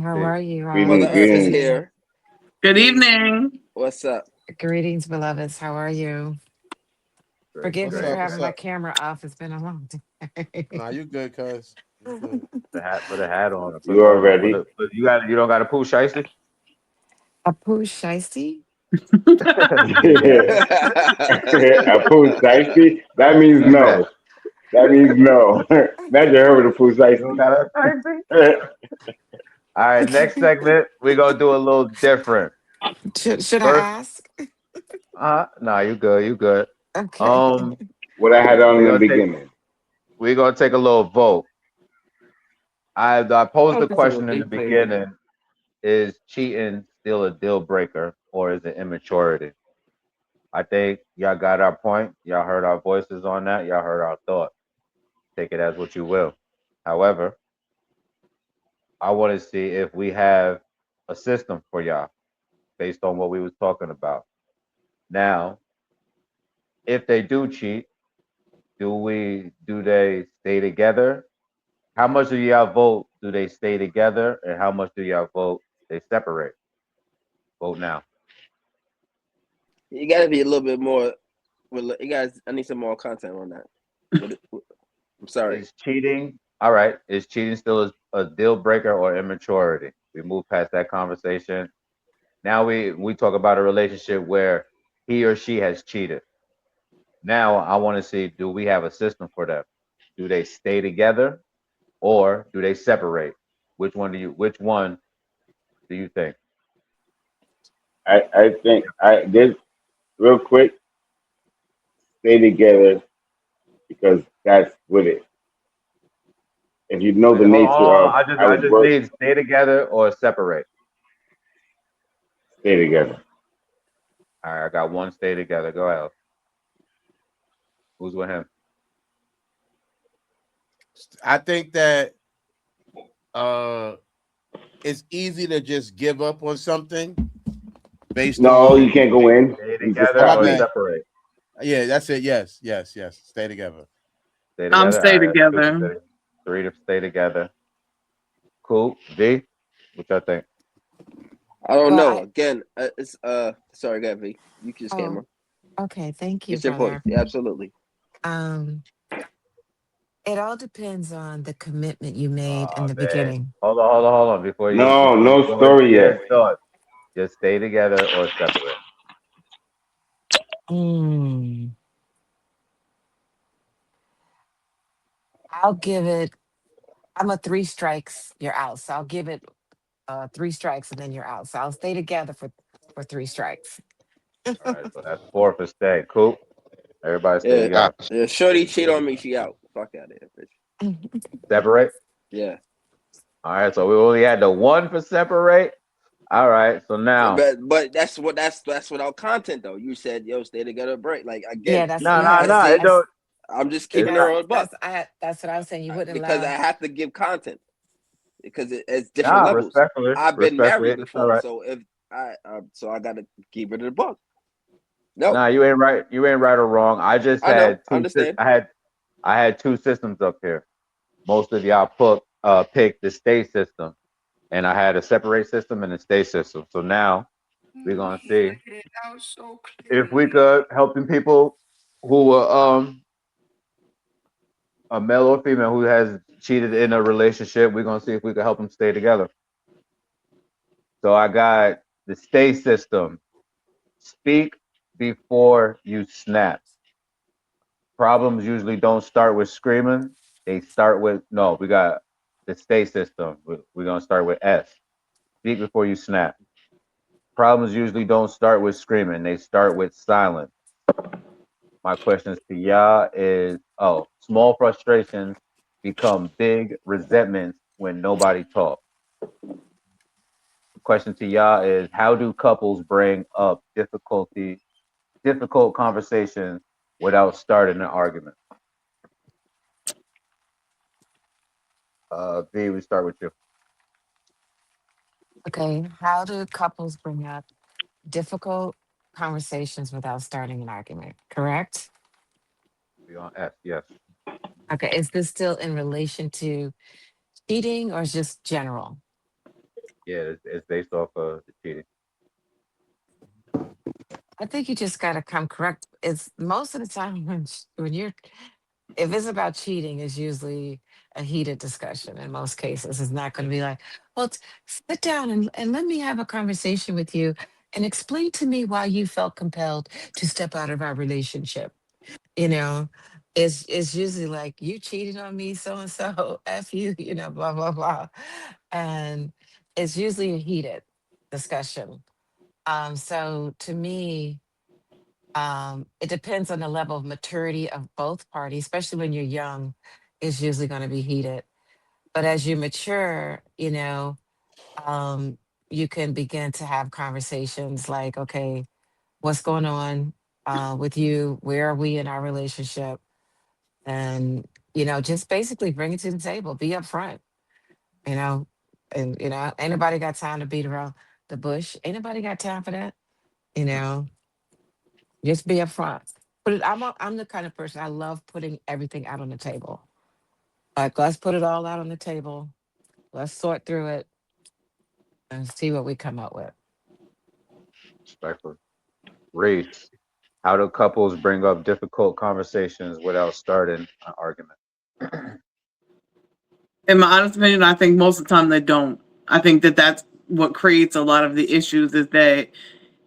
How Hey, are you all Mother Greetings, this Earth is greetings. evening? here. Good evening. What's up? Greetings, beloveds. How are you? great, Forgive What's me great. for up? having What's my up? camera off. It's been a long day. Nah, you good, cuz. You good. Put a hat on. You already? You don't got a poo shiesty? A poo shiesty? A food shiesty? That means Amen. no. That means no. Imagine her with a food You don't shiesty. got a shiesty? All right, next segment, we're gonna do a little different. Should I First, ask? nah, you good, you good. Okay. Um, What I had on we're in the gonna take beginning. we're gonna take a little vote. I posed the Focus on the question in the replay, man. beginning: is cheating still a deal breaker, or is it immaturity? I think y'all got our point. Y'all heard our voices on that. Y'all heard our thoughts. Take it as what you will. However, I want to see if we have a system for y'all based on what we was talking about. Now, if they do cheat, do they stay together? How much do y'all vote do they stay together, and how much do y'all vote they separate? Vote now. You gotta be a little bit more. You guys, I need some more content on that. I'm sorry. Is cheating all right? Is cheating still a deal breaker or immaturity? We move past that conversation. Now we talk about a relationship where he or she has cheated. Now I want to see, do we have a system for them? Do they stay together or do they separate? Which one do you think? I think I just real quick, stay together because that's what it. If you know Wait, the hold on, nature hold on. of I how it just works, need stay together or separate. stay together. All right, I got one stay together. Go ahead. Who's with him? I think that uh it's easy to just give up on something based No, you on can't go in. Stay You just oh together my have or to. bad. separate? Yeah, that's it. Yes, yes, yes. Stay together. Stay I'm together. stay All right, that's two to together. stay. Three to stay together. Cool. V, what y'all think? I don't Well, know. I Again, it's Sorry, go ahead, V. You can just oh, camera. okay. Thank you, It's your voice. brother. Yeah, absolutely. Um, it all depends on the commitment you made in Oh the man. beginning. Hold on. No, Before you no go into story your yet. thoughts, just stay together or separate. Mm, I'll give it. I'm a three strikes, you're out. So I'll give it three strikes and then you're out. So I'll stay together for three strikes. All right, so that's four for stay. Cool. Everybody stay Yeah, Ah, together. yeah. Shorty cheat on me. She out. Fuck out of here, bitch. Separate. Yeah, All right, so we only had the one for separate. All right, so now, but that's without content though. You said yo, stay together, break. Like again, Yeah, that's no, no, yeah. that's no, it. it don't. I'm just It's keeping it not. on a buck That's what I was saying. You wouldn't because I allow. have to give content because it's different Nah, levels. respectfully, I've been respectfully, married it's all before, right. so if so I gotta keep it in a buck. No, Nah, you ain't right. You ain't right or wrong. I just I know, had I understand. I had two systems up here. Most of y'all picked the stay system, and I had a separate system and a stay system. So now we're gonna see if we could helping people who a male or female who has cheated in a relationship. We're gonna see if we can help them stay together. So I got the stay system. Speak before you snap. Problems usually don't start with screaming. They start with no. We got the stay system. We're gonna start with S. Speak before you snap. Problems usually don't start with screaming. They start with silence. My questions to y'all is: oh, small frustrations become big resentments when nobody talks. The question to y'all is: how do couples bring up difficult conversations without starting an argument? V, we start with you. Okay, how do couples bring up difficult conversations without starting an argument? Correct. We on S, yes. Okay, is this still in relation to cheating or is just general? Yeah, it's based off of the cheating. I think you just got to come correct. It's most of the time when you're if it's about cheating, it's usually a heated discussion. In most cases, it's not going to be like, well, sit down and let me have a conversation with you and explain to me why you felt compelled to step out of our relationship. You know, it's usually like you cheated on me, so and so, f you, blah blah blah, and it's usually a heated discussion. So to me, it depends on the level of maturity of both parties, especially when you're young, it's usually going to be heated. But as you mature, um, you can begin to have conversations like, okay, what's going on with you? Where are we in our relationship? And, just basically bring it to the table, be upfront, you know, and, ain't nobody got time to beat around the bush. Ain't nobody got time for that, you know. Just be upfront. I'm the kind of person I love putting everything out on the table. Like, let's put it all out on the table. Let's sort through it and see what we come up with. Respectfully. Race. How do couples bring up difficult conversations without starting an argument? In my honest opinion, I think most of the time they don't. I think that that's what creates a lot of the issues is that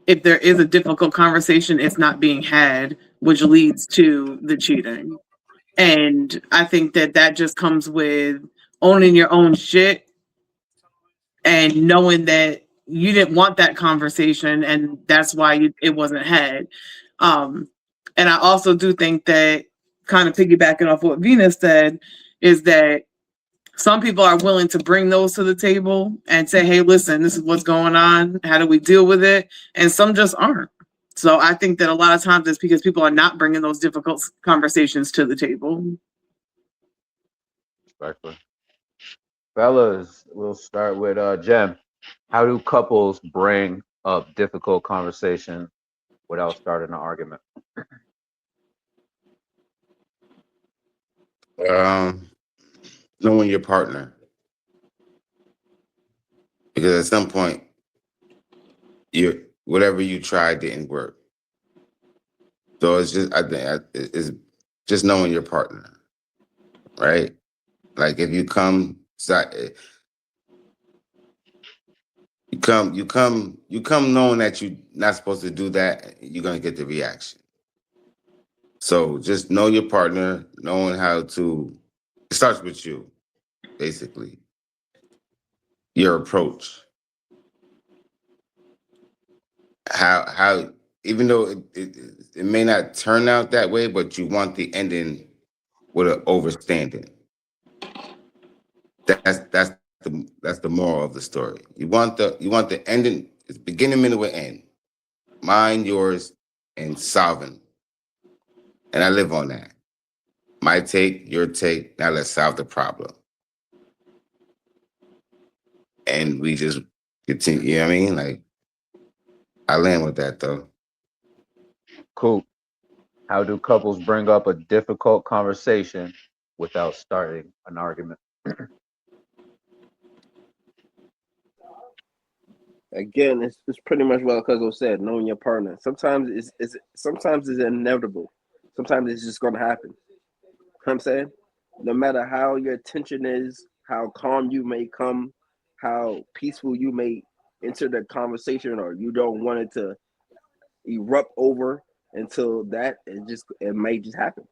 if there is a difficult conversation, it's not being had, which leads to the cheating. And I think that that just comes with owning your own shit and knowing that you didn't want that conversation and that's why it wasn't had. Um, and I also do think that kind of piggybacking off what Venus said is that some people are willing to bring those to the table and say, hey, listen, this is what's going on. How do we deal with it? And some just aren't. So I think that a lot of times it's because people are not bringing those difficult conversations to the table. Respectfully. Fellas, we'll start with Jem. How do couples bring up difficult conversation without starting an argument? Um, Knowing your partner, because at some point, you whatever you tried didn't work. So it's just I think it's just knowing your partner, right? Like if you come knowing that you're not supposed to do that, you're gonna get the reaction. So just know your partner, knowing how to. It starts with you, basically. Your approach, how even though it may not turn out that way, but you want the ending with an overstanding. That's the moral of the story. You want the ending. It's beginning, middle, and end. Mine, yours, and solving. And I live on that. My take, your take. Now let's solve the problem. And we just continue. You know what I mean? Like I land with that though. Cool. How do couples bring up a difficult conversation without starting an argument? Again, it's pretty much what Cuzzo said, knowing your partner. Sometimes it's inevitable. Sometimes it's just gonna happen. You know what I'm saying? No matter how your tension is, how calm you may come, how peaceful you may enter the conversation, or you don't want it to erupt over until that it may just happen.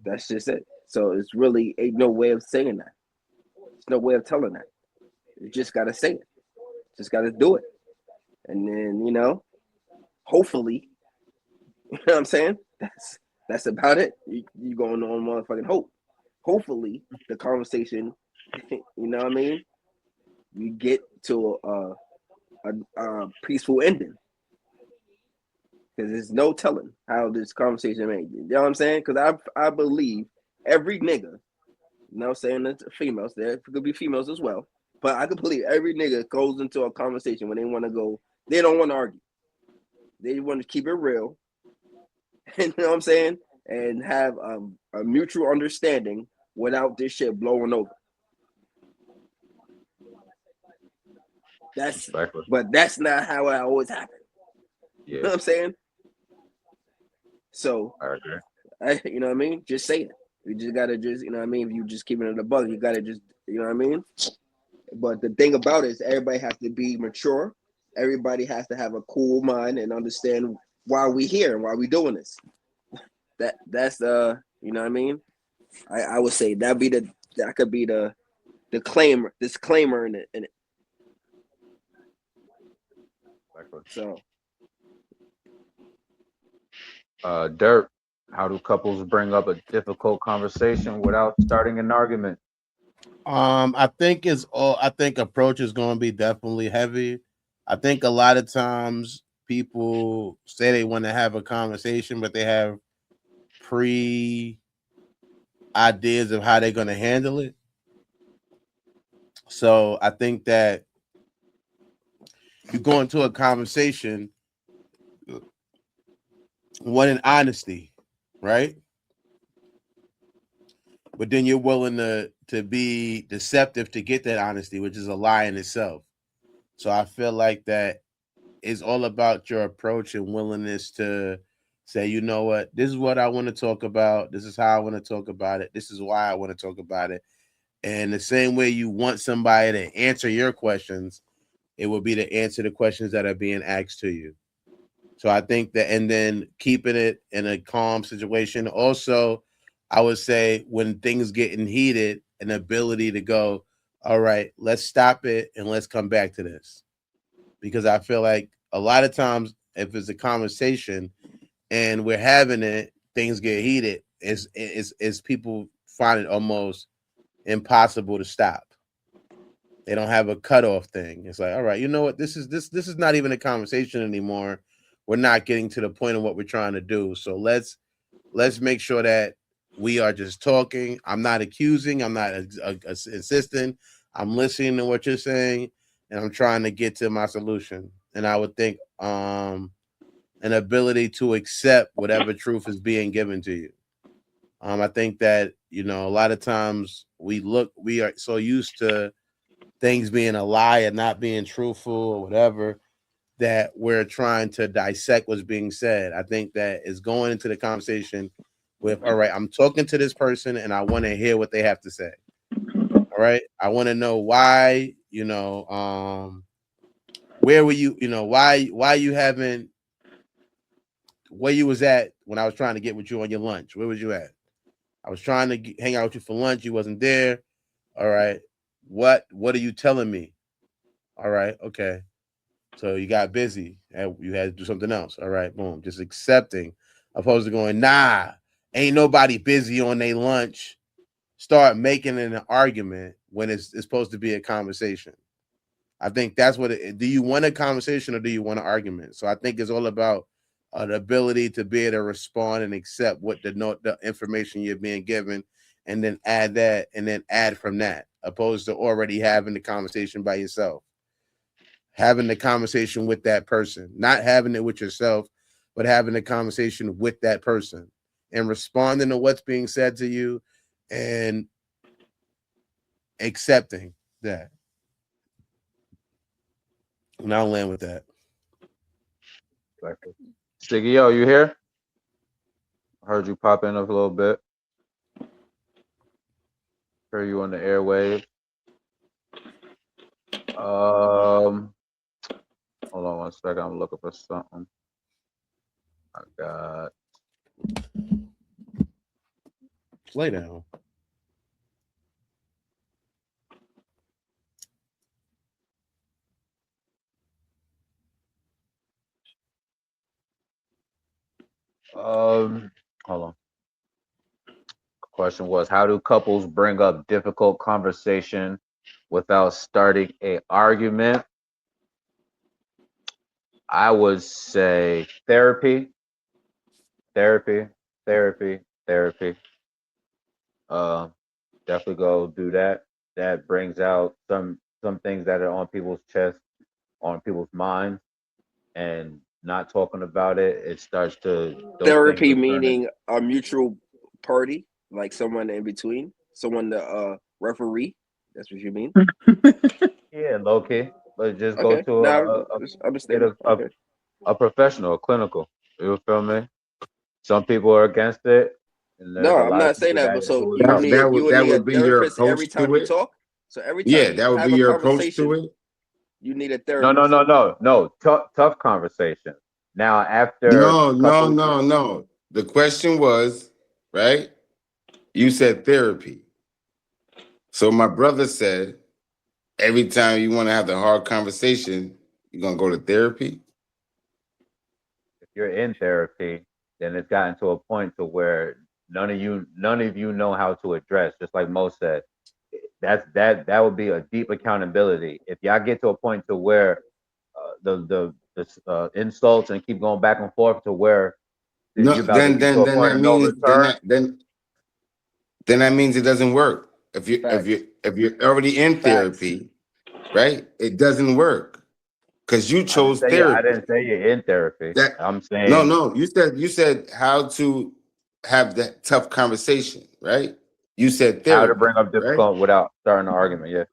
That's just it. So it's really ain't no way of saying that. There's no way of telling that. You just gotta say it. Just gotta do it. And then, hopefully, you know what I'm saying? That's about it. You going on motherfucking hope. Hopefully the conversation, you know what I mean? You get to a peaceful ending. Because there's no telling how this conversation may. You know what I'm saying? Because I believe every nigga, you know what I'm saying, that's females, there could be females as well. But I could believe every nigga goes into a conversation when they want to go, they don't want to argue. They want to keep it real. You know what I'm saying? And have a mutual understanding without this shit blowing over. Exactly. But that's not how it always happens. You know Yeah, what I'm saying? So, I agree. you know what I mean? Just say it. You just gotta just, you know what I mean? If you just keeping it a bug, you gotta just, you know what I mean? But the thing about it is everybody has to be mature. Everybody has to have a cool mind and understand why we here and why we doing this. That's you know what I mean? I would say that could be the disclaimer in it. Exactly. So Dirt. How do couples bring up a difficult conversation without starting an argument? I think it's all. I think approach is going to be definitely heavy. I think a lot of times people say they want to have a conversation, but they have pre ideas of how they're going to handle it. So I think that you go into a conversation, one in honesty, right? But then you're willing to be deceptive to get that honesty, which is a lie in itself. So I feel like that is all about your approach and willingness to say, you know what, this is what I want to talk about. This is how I want to talk about it. This is why I want to talk about it. And the same way you want somebody to answer your questions, it will be to answer the questions that are being asked to you. So I think that, and then keeping it in a calm situation. Also, I would say when things getting heated, an ability to go, all right, let's stop it and let's come back to this. Because I feel like a lot of times, if it's a conversation and we're having it, things get heated. Is people find it almost impossible to stop. They don't have a cutoff thing. It's like, all right, you know what? This is not even a conversation anymore. We're not getting to the point of what we're trying to do. So let's make sure that we are just talking. I'm not accusing. I'm not insisting. I'm listening to what you're saying, and I'm trying to get to my solution. And I would think an ability to accept whatever truth is being given to you. I think that a lot of times we are so used to things being a lie and not being truthful or whatever that we're trying to dissect what's being said. I think that is going into the conversation with, all right, I'm talking to this person and I want to hear what they have to say. All right. I want to know why, where were you, why you haven't, where you was at when I was trying to get with you on your lunch. Where was you at? I was trying to hang out with you for lunch. You wasn't there. All right. What are you telling me? All right. Okay. So you got busy and you had to do something else. All right, boom. Just accepting, opposed to going, nah, ain't nobody busy on their lunch. Start making an argument when it's supposed to be a conversation. I think that's what do you want a conversation or do you want an argument? So I think it's all about the ability to be able to respond and accept what the information you're being given and then add that and then add from that, opposed to already having the conversation by yourself, having the conversation with that person, not having it with yourself, but having the conversation with that person and responding to what's being said to you and accepting that. And I'll land with that. Exactly. Siggy, yo, you here? Heard you pop in a little bit. Heard you on the airwaves. Um, Hold on one second. I'm looking for something. I got. Lay down. Hold on. Question was, how do couples bring up difficult conversation without starting a argument? I would say therapy, therapy, therapy, therapy. Uh, Definitely go do that. That brings out some things that are on people's chest, on people's minds, and not talking about it. It starts to those things therapy will turn in. meaning a mutual party, like someone in between, someone the referee. That's what you mean. Yeah, low key, but just go Okay. to Now a just get understand. Okay. a professional, a clinical. You feel me? Some people are against it, and No, there's a I'm lot of not saying people that, that but so who is you helping. need you would that need a would be your therapist every approach time to you it. talk. So every Yeah, time that you would be have a your approach to conversation, it. you need a No, no, therapist. no, no, no. Tough conversation. Now, after No, a no, couple, no, no. The question was, right? You said therapy. So my brother said, every time you want to have the hard conversation, you're gonna go to therapy. if you're in therapy, then it's gotten to a point to where none of you know how to address. Just like Mo said, that would be a deep accountability. If y'all get to a point to where the insults and keep going back and forth to where No, you're about to get to a then point that of no means return. then that means it doesn't work. Facts. If you're already in Facts. therapy, right? It doesn't work because you chose I therapy. didn't say you're in therapy. That I'm no, saying no. You said how to have that tough conversation, right? You said how to bring therapy, up right? difficult without starting an argument. Yeah,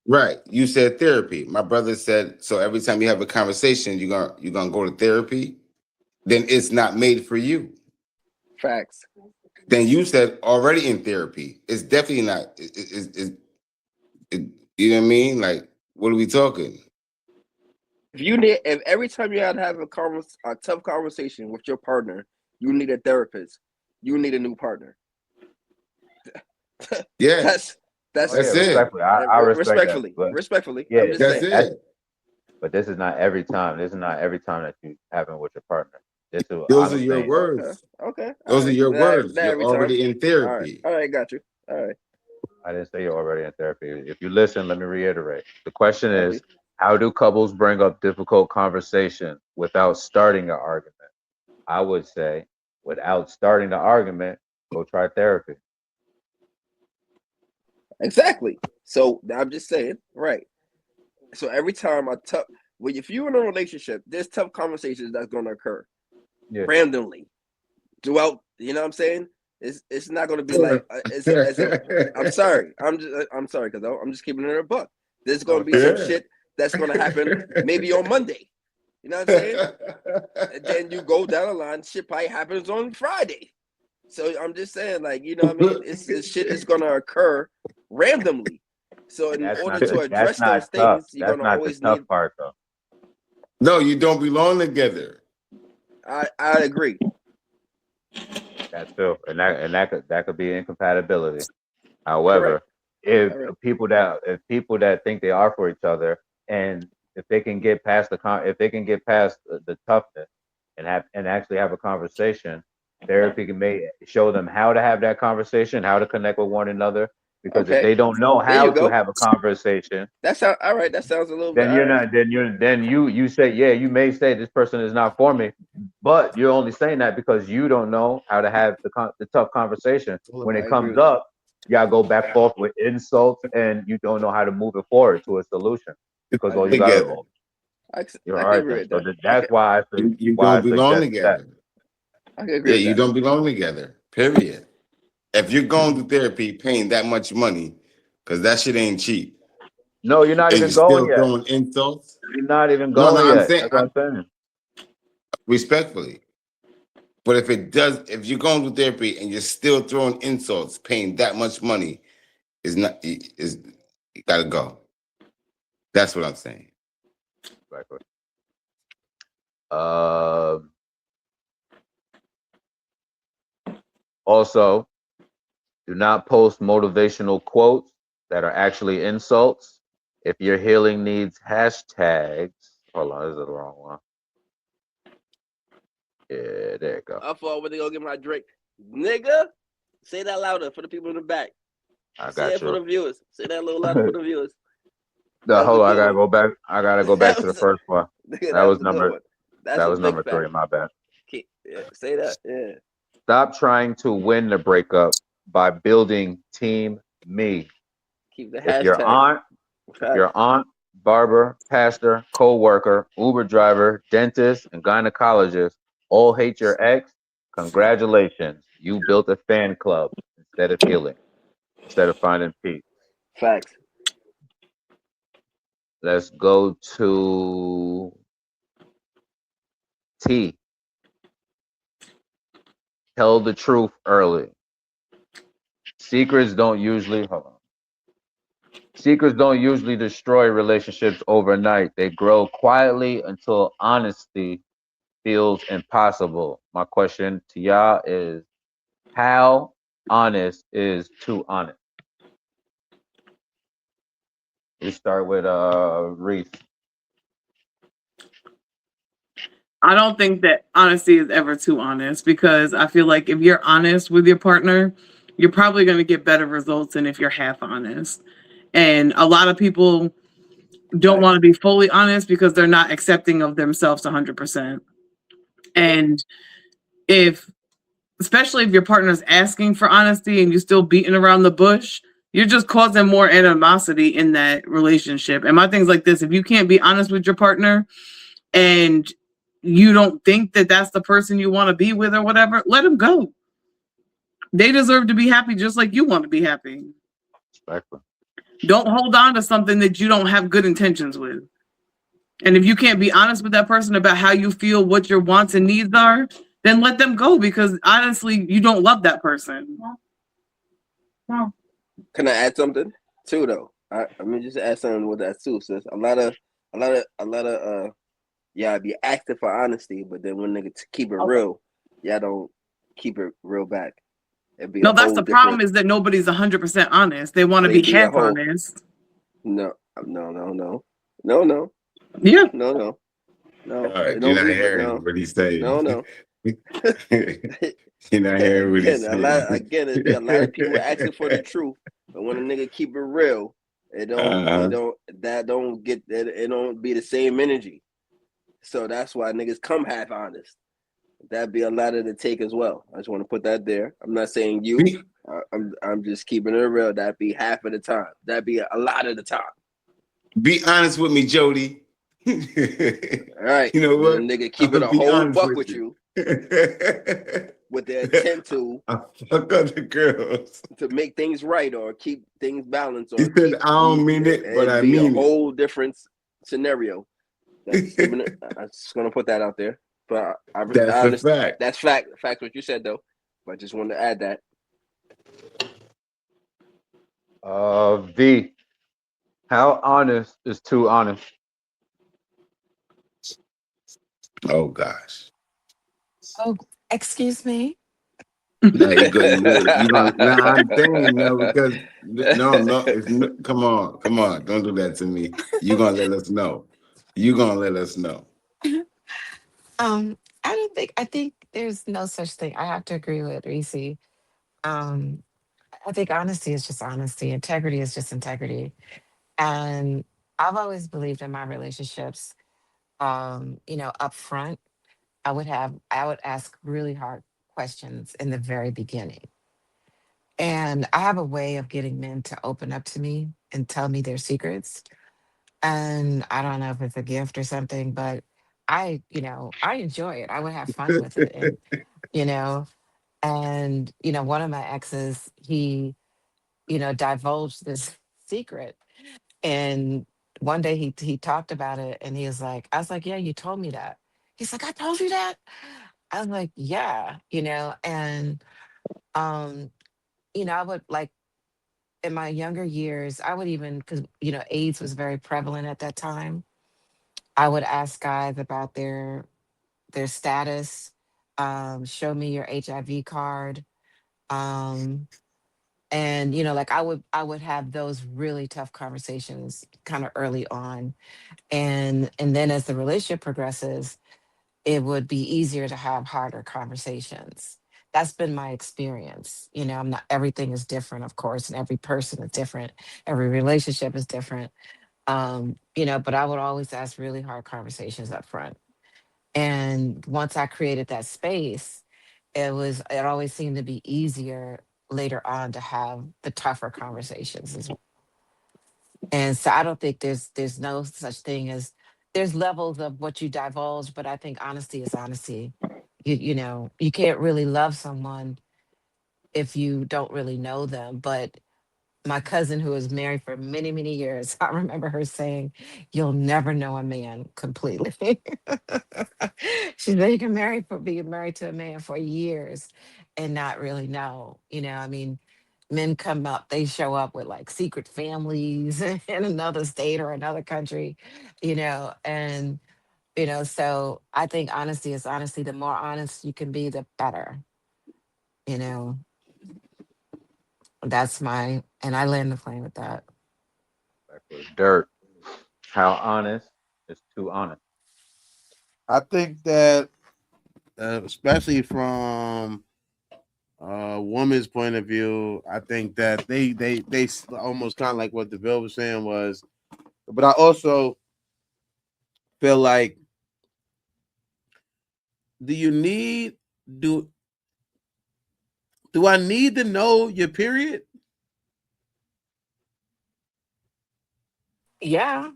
Right. You said therapy. My brother said so. Every time you have a conversation, you're gonna go to therapy. Then it's not made for you. Facts. Then you said already in therapy. It's definitely not. It, you know what I mean? Like, what are we talking? If every time you had to have a tough conversation with your partner, you need a therapist. You need a new partner. Yeah, that's oh that's yeah, that's it. respectfully, I respect that, respectfully. but Respectfully, yeah, I'm just That's saying. that's it. but this is not every time. This is not every time that you having with your partner. This is Those are I'm your saying. Okay. words. Okay. All Those are right. your words. Not You're every time. already in All right. therapy. All right. Got you. All right. I didn't say you're already in therapy. If you listen, let me reiterate. The question Got you. is, how do couples bring up difficult conversation without starting an argument? I would say, without starting the argument, go try therapy. Exactly. So I'm just saying. Right. So every time if you're in a relationship, there's tough conversations that's going to occur Yeah, randomly throughout. You know what I'm saying? It's not going to be like as if I'm sorry. I'm sorry because I'm just keeping it a buck. There's going no, to it's be all some good. Yeah. shit that's going to happen maybe on Monday. You know what I'm saying? And then you go down the line, shit probably happens on Friday. So I'm just saying, like, you know what I mean? It's shit is gonna occur randomly. So in order to That's address not those tough. things, you're That's gonna not the always tough need part though. No, you don't belong together. I agree. That's true, and that could be incompatibility. Correct. However, if All right. people that think they are for each other, and if they can get past if they can get past the toughness and actually have a conversation, therapy can may show them how to have that conversation, how to connect with one another. Because if Okay. they don't know There how you to go. have a conversation, That's how all right, that sounds a little bit then all you're right. not then you say, yeah, you may say this person is not for me, but you're only saying that because you don't know how to have the tough conversation when I it agree comes with you. up. Y'all go back forth with insults and you don't know how to move it forward to a solution because I all you agree. got Together. to I, you're I all can right agree then. with So that. that's You why I don't belong suggest that. together. I can agree Yeah, with you that. don't belong together. Period. If you're going to therapy paying that much money, because that shit ain't cheap, No, you're not and you're even going still yet. throwing insults. You're not even No, no, going I'm yet. saying That's what I'm saying. respectfully. But if you're going to therapy and you're still throwing insults, paying that much money, is not is you gotta go. That's what I'm saying. Exactly. Um, Also, do not post motivational quotes that are actually insults. If your healing needs hashtags, hold on, this is the wrong one. Yeah, there you go. I thought when they go get my drink. Nigga, say that louder for the people in the back. I Say got it for you. the viewers. Say that a little louder for the viewers. The That was a whole I good gotta one. go back. I gotta go back That to the was first one. nigga, That that was was a good number one. That's a big number fact. three. My bad. Yeah, say that. Yeah. Stop trying to win the breakup by building team me. Keep the If your hashtags. aunt If Facts. your aunt, barber, pastor, co-worker, Uber driver, dentist, and gynecologist all hate your ex, congratulations. You built a fan club instead of healing, instead of finding peace. Facts. Let's go to T. Tell the truth early. Secrets don't usually hold on. Secrets don't usually destroy relationships overnight. They grow quietly until honesty feels impossible. My question to y'all is how honest is too honest? We start with Reese. I don't think that honesty is ever too honest because I feel like if you're honest with your partner, you're probably going to get better results than if you're half honest. And a lot of people don't want Facts. to be fully honest because they're not accepting of themselves 100%. And if, especially if your partner's asking for honesty and you still beating around the bush, you're just causing more animosity in that relationship. And my thing's like this: if you can't be honest with your partner and you don't think that that's the person you want to be with or whatever, let them go. They deserve to be happy just like you want to be happy. Respectful. Don't hold on to something that you don't have good intentions with. And if you can't be honest with that person about how you feel, what your wants and needs are, then let them go because honestly, you don't love that person. Can I add something too though? I mean just add something with that too, sis. A lot of yeah, be asking for honesty, but then when niggas keep it real, y'all don't keep it real back. It'd be a No, that's whole the problem different. is that nobody's 100% honest. They want to It'd be be a half whole honest. no, no, no, no, no, no, Yeah. no, no, All no. It right, you're don't not be, but hearing no, what he's saying. no, no. You're not hearing what he's Again, saying. it'd be a lot of people asking for the truth, but when a nigga keep it real, uh-huh. it don't be the same energy. So that's why niggas come half honest. That'd be a lot of the take as well. I just want to put that there. I'm not saying you. Be I'm just keeping it real. That'd be half of the time. That'd be a lot of the time. be honest with me, Jody. You All right. know Then what? a nigga I'm keep it gonna a be whole honest buck with with you. you with the intent I fuck other girls. to make things right or keep things balanced He or said, keep I you. don't mean it, but It'd I be a mean it. whole different scenario. That's giving it. I'm just gonna put that out there. But That's I a understand. fact. That's fact. Fact what you said though. But I just wanted to add that. V. How honest is too honest? Oh gosh. Oh, excuse me. Now you gonna now I'm saying no because no come on don't do that to me. You gonna let us know. You gonna let us know. I don't think I think there's no such thing. I have to agree with Reese. Um, I think honesty is just honesty. Integrity is just integrity. And I've always believed in my relationships, up front, I would ask really hard questions in the very beginning. And I have a way of getting men to open up to me and tell me their secrets. And I don't know if it's a gift or something, but I enjoy it. I would have fun with it. You know, one of my exes, he, divulged this secret. And one day he talked about it and he was like, I was like, yeah, you told me that. He's like, I told you that. I was like, yeah, and um, I would like in my younger years, I would even because AIDS was very prevalent at that time. I would ask guys about their status, show me your HIV card. Um, and like I would have those really tough conversations kind of early on. And then as the relationship progresses, it would be easier to have harder conversations. That's been my experience. I'm not everything is different, of course, and every person is different. Every relationship is different. But I would always ask really hard conversations up front. And once I created that space, it always seemed to be easier later on to have the tougher conversations as well. And so I don't think there's no such thing as there's levels of what you divulge, but I think honesty is honesty. You can't really love someone if you don't really know them. But my cousin who was married for many, many years, I remember her saying, "You'll never know a man completely." She said you can be married to a man for years and not really know. I mean, men come up, they show up with like secret families in another state or another country, and so I think honesty is honesty. The more honest you can be, the better. You know, and I land the plane with that. Like with dirt. How honest is too honest. I think that, especially from a woman's point of view, I think that they almost kind of like what the Bill was saying was, but I also feel like, do you need do do I need to know your period? Yeah.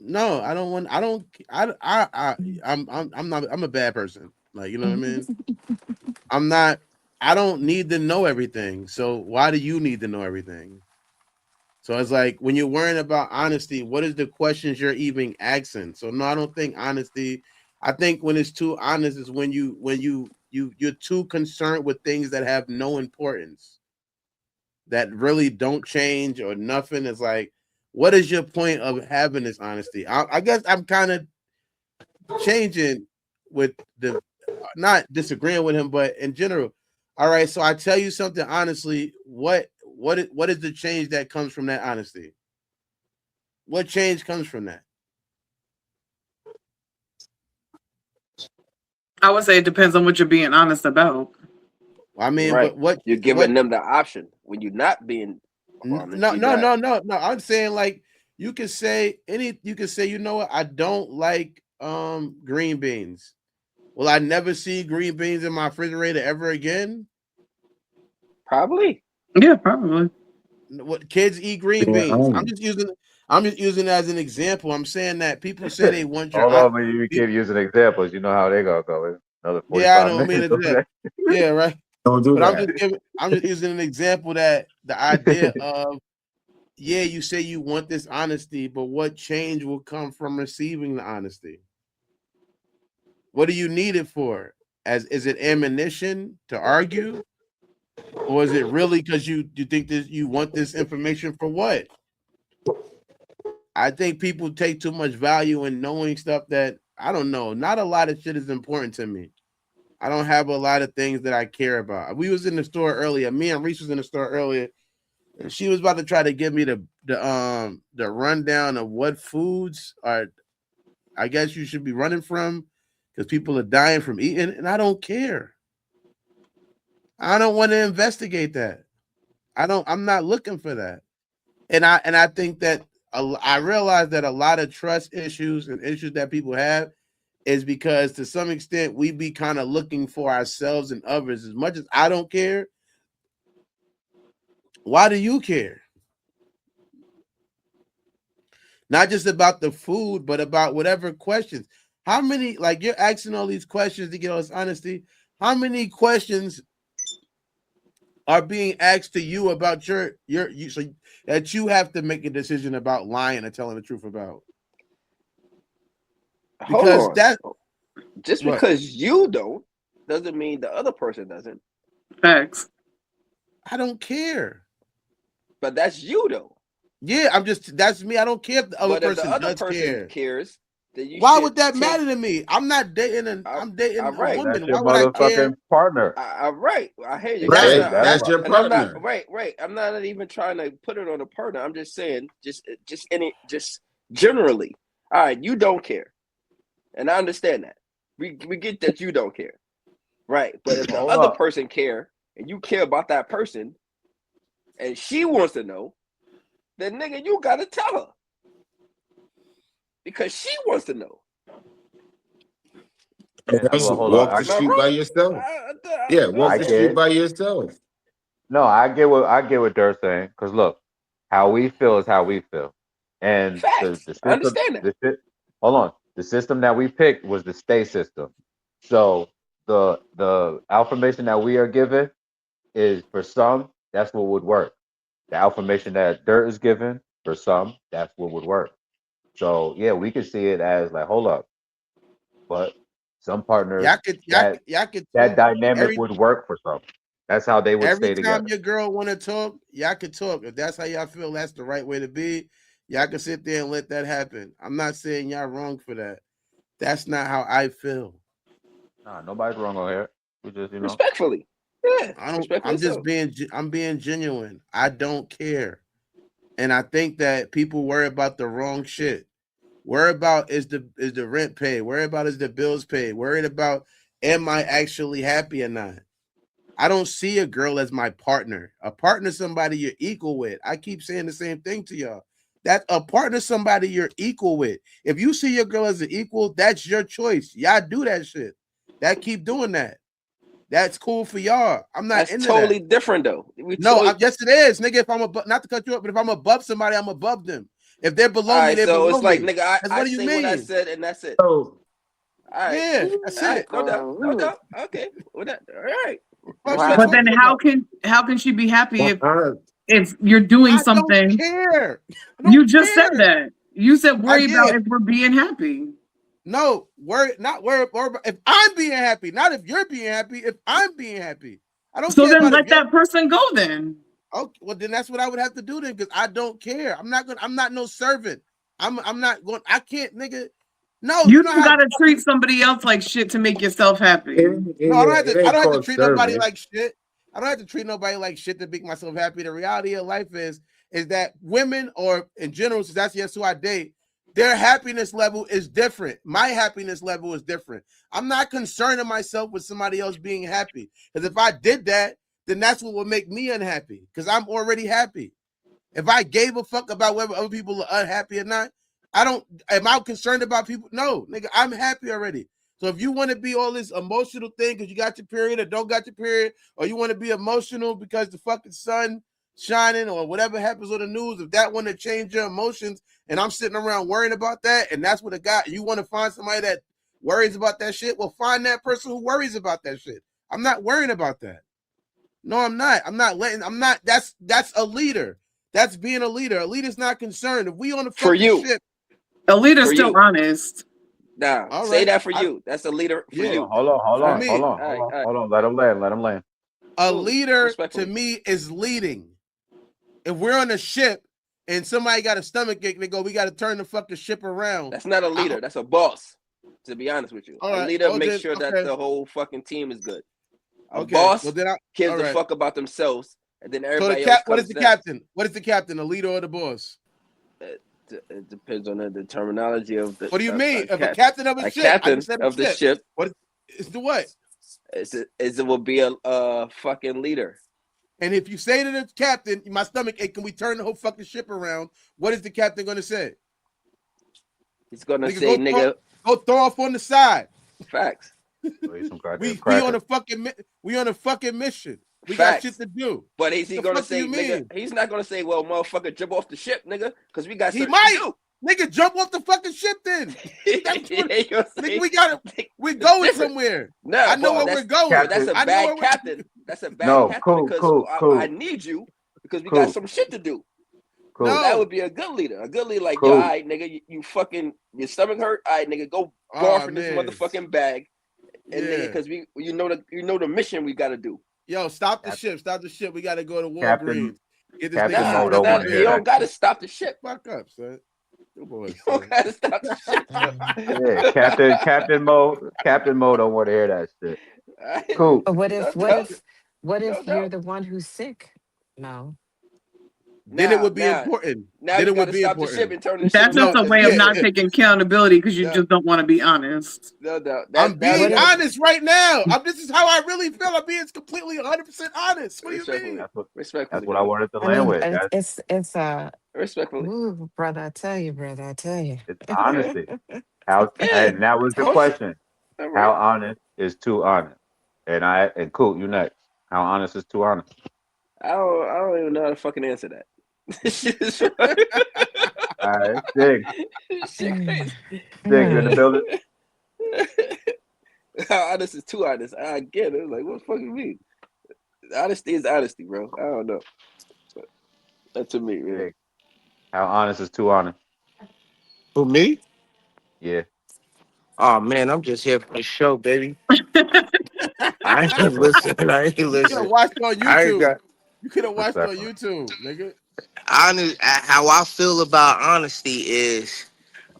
No, I don't want. I don't. I'm not. I'm a bad person. Like, you know what I mean. I'm not. I don't need to know everything. So why do you need to know everything? So it's like when you're worrying about honesty, what is the questions you're even asking? So no, I don't think honesty. I think when it's too honest is when you're too concerned with things that have no importance, that really don't change or nothing. It's like, what is your point of having this honesty? I guess I'm kind of changing with the, not disagreeing with him, but in general. All right, so I tell you something honestly. What is the change that comes from that honesty? What change comes from that? I would say it depends on what you're being honest about. I mean, Right. but what You're what? giving them the option. When you're not being honest, No, you're no, not. no, no, no. I'm saying like you can say any. You can say, you know what? I don't like green beans. Will I never see green beans in my refrigerator ever again? Probably. Yeah, probably. What kids eat green Being beans? honest. I'm just using it as an example. I'm saying that people say they want your Hold on, but you pe- keep using examples. You know how they gonna go. It's another yeah, I 45 don't mean minutes to do over that. there. Yeah, right. Don't do But that. I'm just using an example that the idea of, yeah, you say you want this honesty, but what change will come from receiving the honesty? What do you need it for? As is it ammunition to argue, or is it really because you think that you want this information for what? I think people take too much value in knowing stuff that, I don't know. Not a lot of shit is important to me. I don't have a lot of things that I care about. We was in the store earlier. Me and Reese was in the store earlier, and she was about to try to give me the rundown of what foods are, I guess, you should be running from because people are dying from eating, and I don't care. I don't want to investigate that. I'm not looking for that. And I think that I realize that a lot of trust issues and issues that people have is because to some extent we be kind of looking for ourselves and others. As much as I don't care, why do you care? Not just about the food, but about whatever questions. How many, like, you're asking all these questions to get all this honesty? How many questions are being asked to you about so that you have to make a decision about lying or telling the truth about? Hold Because on. that Just what because you don't doesn't mean the other person doesn't. Facts. I don't care. But that's you though. Yeah, I'm just, that's me. I don't care if the other But if the person other does person care. cares, then you Why should would that take. matter to me? I'm not dating and All I'm dating a right. That's woman. your Why would I care? motherfucking partner. Right. I hear you. That's Okay, that's That's why. your And I'm not partner. right. I'm not even trying to put it on a partner. I'm just saying, just generally. All right, you don't care, and I understand that. We get that you don't care, right? But if the Hold other up. person care and you care about that person, and she wants to know, then nigga, you gotta tell her because she wants to know. Or And else well, hold on. walk I the Am I street by wrong? yourself. Yeah, walk I the Listen. get street it. by yourself. No, I get what Dirk's saying. Cause look, how we feel is how we feel, and the Facts. the I system understand that. hold on. The system that we picked was the stay system. So the information that we are given is for some that's what would work. The affirmation that Dirt is given for some, that's what would work. So yeah, we could see it as like, hold up, but some partners that Y'all could that talk dynamic every would work for some. That's how they would every stay time together. your girl want to talk. Y'all could talk. If that's how y'all feel, that's the right way to be. Y'all can sit there and let that happen. I'm not saying y'all wrong for that. That's not how I feel. Nah, nobody's wrong on here. We just, Respectfully. Yeah, I don't. respectfully so. I'm being genuine. I don't care, and I think that people worry about the wrong shit. Worry about is the rent paid? Worry about is the bills paid? Worried about am I actually happy or not? I don't see a girl as my partner. A partner is somebody you're equal with. I keep saying the same thing to y'all. That a partner is somebody you're equal with. If you see your girl as an equal, that's your choice. Y'all do that shit. That keep doing that. That's cool for y'all. I'm not That's into that. totally different though. We No, totally yes, it is, nigga. If I'm above, not to cut you up, but if I'm above somebody, I'm above them. If they're all below me, right. they're So below it's like, me. nigga, That's I what do you say what I mean? said, and that's it. So All right, Yeah, that's all right, it. no doubt, no Ooh, doubt. Okay, well, that all right, Fuck you But wow. then respectfully. talking about? how can she be happy Well, if you're doing I don't something? care. I You don't just said care. that. You said I worry about did. if we're being happy. No, worry about if I'm being happy, not if you're being happy. If I'm being happy, I don't So care then about if let you're. that person go then. Okay, well then that's what I would have to do then because I don't care. I'm not gonna. I'm not no servant. I'm not going. I can't, nigga. No, You you know don't how gotta treat fucking. somebody else like shit to make yourself happy. No, I don't have it to. I ain't don't have to called treat nobody serving. like shit. I don't have to treat nobody like shit to make myself happy. The reality of life is that women, or in general, since that's yes who I date, their happiness level is different. My happiness level is different. I'm not concerning myself with somebody else being happy because if I did that, then that's what would make me unhappy because I'm already happy. If I gave a fuck about whether other people are unhappy or not, I don't. Am I concerned about people? No, nigga, I'm happy already. So if you want to be all this emotional thing because you got your period or don't got your period, or you want to be emotional because the fucking sun shining or whatever happens on the news, if that want to change your emotions, and I'm sitting around worrying about that, and that's what it got, you want to find somebody that worries about that shit, well, find that person who worries about that shit. I'm not worrying about that. No, I'm not. I'm not letting. I'm not. That's a leader. That's being a leader. A leader's not concerned. If we on the For fucking you, ship, A leader's for still you. honest. Now all say right. that for you. That's a leader for Yeah, you. for All right, me, all right, Let them land. Let them land. a cool. leader to Respectfully, me is leading. If we're on a ship and somebody got a stomach ache, they go, we got to turn the fucking ship around. that's not a I, leader. That's a boss. To be honest with you, all a right. leader Oh, makes then sure that okay, the whole fucking team is good. A okay. Well, boss then gives all a right. fuck about themselves, and then So the everybody else cap. What is comes the next. captain? What is the captain? The leader or the boss? It depends on the terminology of the What do you mean? If a cat. captain of a A ship, I captain just said a of the ship. ship What is the what? is it will be a fucking leader. And if you say to the captain, my stomach ache, can we turn the whole fucking ship around? What is the captain going to say? He's gonna Nigga, say, "Nigga, go throw off on the side. facts, So eat some goddamn We on crackers. a fucking we on a fucking mission. We got shit facts." to do. But is What he the gonna fuck do you say, "Nigga"? mean? He's not gonna say, "Well, motherfucker, jump off the ship, nigga," because we got He certain to might. do. Nigga, jump off the fucking ship then. That's He what ain't gonna nigga, say. we got to we're It's going different. somewhere. No, I know where but we're that's going. that's Captain. a I know bad where we're captain. That's a bad No, captain because I cool, need you because we got cool, some shit to do. cool, That would No. be a good leader. A good leader, like, yo, all cool. right, nigga, you fucking your stomach hurt. All right, nigga, go barf Oh in this man. motherfucking bag, and nigga, Yeah. because we you know the mission we got to do. Yo, stop the Cap- ship. Stop the ship. We got to go to Captain Walgreens. Get this nigga Captain some Nah, Mo don't want to you hear presbyterian. that don't got to shit. stop the The ship. fuck up, son. Good boy, You don't son. got to stop the ship. Yeah, Captain Mo don't want to hear that shit. All right? Cool. But No doubt, what no if you're doubt. the one who's sick? No. Then it Now, would be now, important. now Then you it got would to be stop the ship important. and turn the shit That's just around No, a because way of yeah, not yeah. taking accountability because you no, just don't want to be honest. no doubt I'm that's being What that. if honest right now. This is how I really feel. I'm being completely 100% honest. What do you Respectfully, mean? That's what that's respectfully, what I wanted to I land mean with. That's it's respectfully. ooh, brother, I tell you, brother, I tell you. it's honesty. How Yeah, and that was the oh, question. all right. How honest is too honest? And cool, you next. How honest is too honest? I don't even know how to fucking answer that. This shit is All right, Sig, shit crazy. Sig, you in the building? How honest is too honest? I get it. Like, what the fuck you mean? Honesty is honesty, bro. I don't know. That's to me, man. Big. How honest is too honest? For me? Yeah, Oh man, I'm just here for the show, baby. I ain't respectfully. listen. I ain't You could have listen. watched on I ain't YouTube. got You could have watched on Respectfully. YouTube, nigga. honest. How I feel about honesty is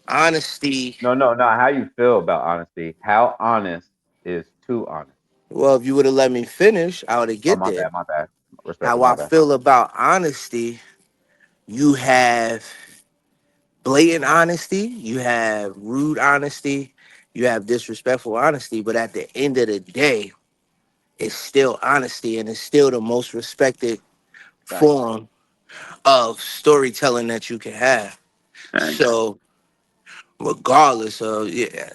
honesty. No, no, no. How you feel about honesty? How honest is too honest? Well, if you would have let me finish, I would have Oh, get my there. bad, my bad. How Respectfully, my I bad. feel about honesty, you have blatant honesty, you have rude honesty, you have disrespectful honesty, but at the end of the day, it's still honesty and it's still the most respected Facts. form of storytelling that you can have. Thanks. So, regardless of, yeah,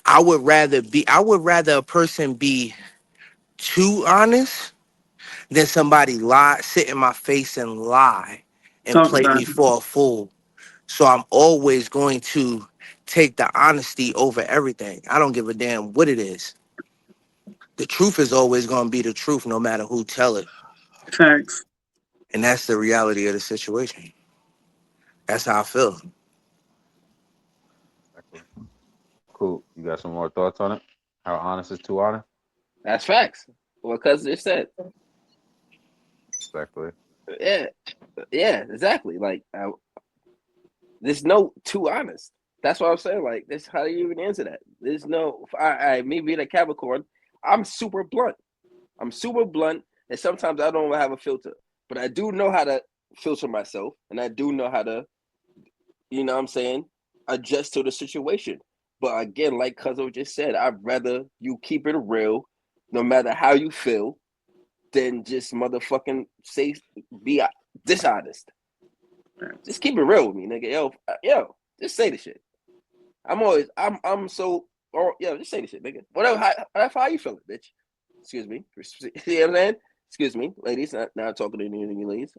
I would rather a person be too honest than somebody sit in my face and lie and Talk play about me for a fool. So I'm always going to take the honesty over everything. I don't give a damn what it is. The truth is always going to be the truth, no matter who tell it, it. Thanks. and that's the reality of the situation. That's how I feel. Respectfully. Cool. You got some more thoughts on it? How honest is too honest? That's facts. What cousin just said. Respectfully. Yeah, yeah, exactly. Like, there's no too honest. That's what I'm saying. Like, this, how do you even answer that? There's no, me being a Capricorn, I'm super blunt. I'm super blunt, and sometimes I don't have a filter, but I do know how to filter myself, and I do know how to, what I'm saying, adjust to the situation. But again, like Cuzzo just said, I'd rather you keep it real, no matter how you feel, than just motherfucking say, be dishonest. Thanks. Just keep it real with me, nigga. Yo, just say the shit. I'm so, or yo, just say the shit, nigga. Whatever, how you feeling, bitch? Excuse me. You know what I'm saying? Excuse me, ladies. Not talking to any of you ladies,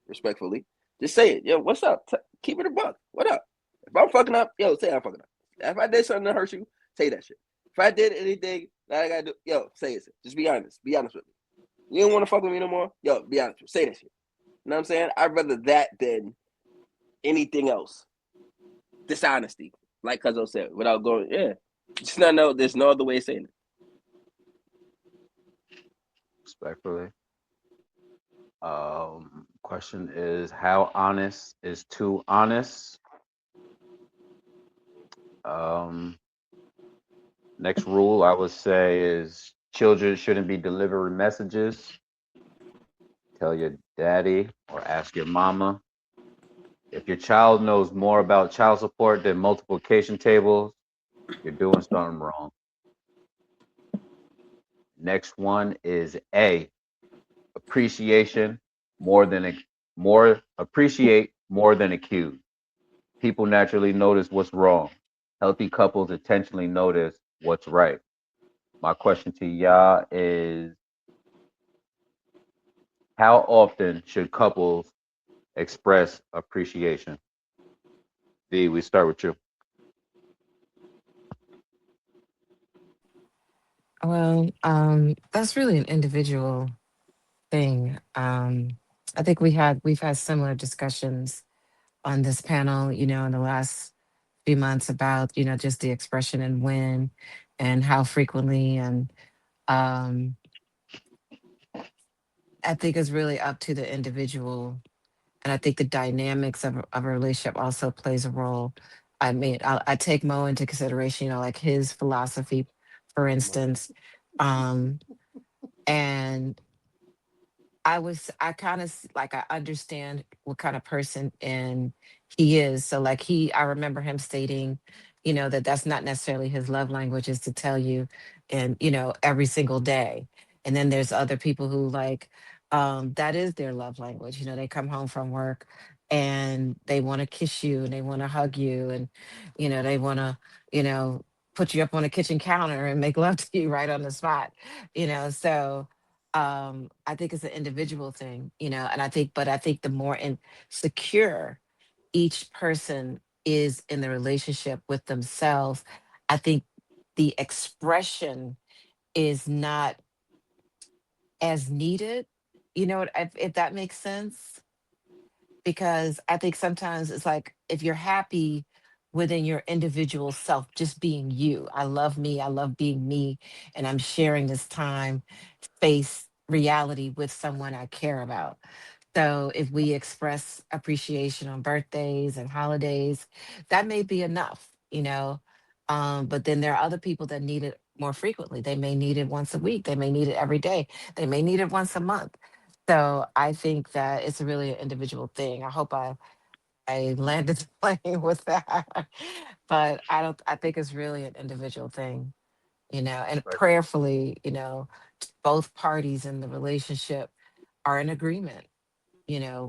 respectfully. Just say it. Yo, what's up? Keep it a buck. What up? If I'm fucking up, yo, say I'm fucking up. If I did something to hurt you, say that shit. If I did anything that I gotta do, yo, say it. Just be honest. Be honest with me. You don't want to fuck with me no more? Yo, be honest. Say that shit. You know what I'm saying? I'd rather that than anything else. Dishonesty, like Cuzzo said, without going, yeah. Just not know. There's no other way of saying it. Respectfully. Question is how honest is too honest? Um, Next rule I would say is children shouldn't be delivering messages. Tell your daddy or ask your mama. If your child knows more about child support than multiplication tables, you're doing something wrong. Next one is A, appreciation more than more appreciate more than accuse. People naturally notice what's wrong. Healthy couples intentionally notice what's right. My question to y'all is how often should couples express appreciation? D, we start with you. Well, that's really an individual thing. I think we've had similar discussions on this panel, in the last few months about, just the expression and when and how frequently. And um, I think it's really up to the individual. And I think the dynamics of a relationship also plays a role. I mean, I take Mo into consideration, like his philosophy, for instance. Um, and I kind of like I understand what kind of person and he is. So like I remember him stating, that that's not necessarily his love language is to tell you and every single day. And then there's other people who like that is their love language. They come home from work and they want to kiss you and they want to hug you and they want to, you know, put you up on a kitchen counter and make love to you right on the spot. So I think it's an individual thing, and I think the more insecure each person is in the relationship with themselves, I think the expression is not as needed, if that makes sense. because I think sometimes it's like if you're happy within your individual self, just being you. I love me, I love being me, and I'm sharing this time, space, reality with someone I care about. So if we express appreciation on birthdays and holidays, that may be enough, you know. But then there are other people that need it more frequently. They may need it once a week. They may need it every day. They may need it once a month. So I think that it's really an individual thing. I hope I landed the plane with that. But I don't I think it's really an individual thing, you know, and Respectfully. prayerfully, both parties in the relationship are in agreement,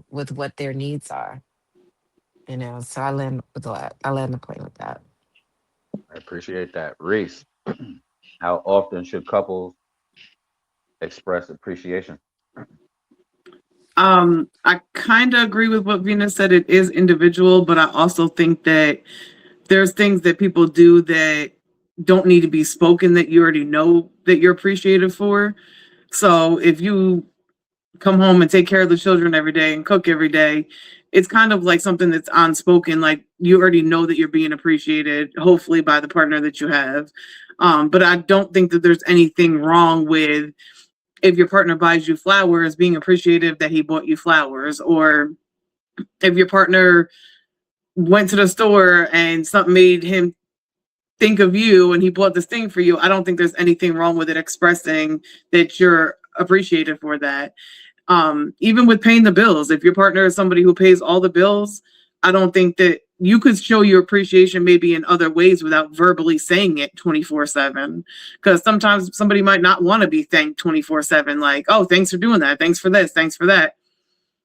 with what their needs are, So I land the plane with that. I appreciate that. Reese, how often should couples express appreciation? I kind of agree with what Venus said. It is individual, but I also think that there's things that people do that don't need to be spoken that you already know that you're appreciated for. So if you come home and take care of the children every day and cook every day, it's kind of like something that's unspoken. Like you already know that you're being appreciated, hopefully by the partner that you have. But I don't think that there's anything wrong with if your partner buys you flowers, being appreciative that he bought you flowers, or if your partner went to the store and something made him think of you and he bought this thing for you. I don't think there's anything wrong with it expressing that you're appreciated for that. Even with paying the bills, if your partner is somebody who pays all the bills, I don't think that you could show your appreciation maybe in other ways without verbally saying it 24/7. Because sometimes somebody might not want to be thanked 24/7, like, oh, thanks for doing that. Thanks for this. Thanks for that.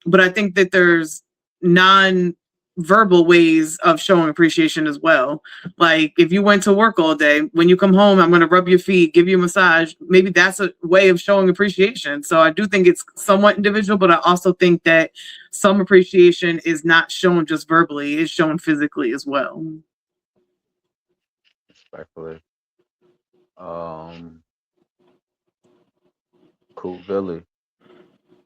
But I think that there's non-verbal ways of showing appreciation as well. Like if you went to work all day, when you come home, I'm going to rub your feet, give you a massage. Maybe that's a way of showing appreciation. So I do think it's somewhat individual, but I also think that some appreciation is not shown just verbally, it's shown physically as well. Respectfully. Um, Cool Billy,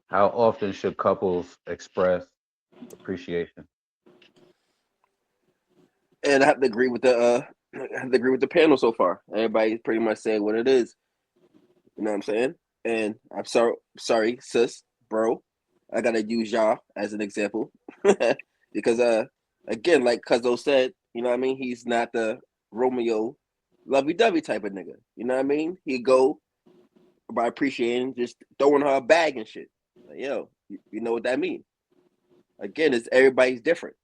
how often should couples express appreciation? And I have to agree with I have to agree with the panel so far. Everybody's pretty much saying what it is. You know what I'm saying? And I'm sorry, sis, bro. I gotta use y'all as an example because again, like Cuzzo said, you know what I mean. He's not the Romeo, lovey-dovey type of nigga. You know what I mean? He go by appreciating, just throwing her a bag and shit. Like, yo, you know what that mean? Again, it's everybody's different.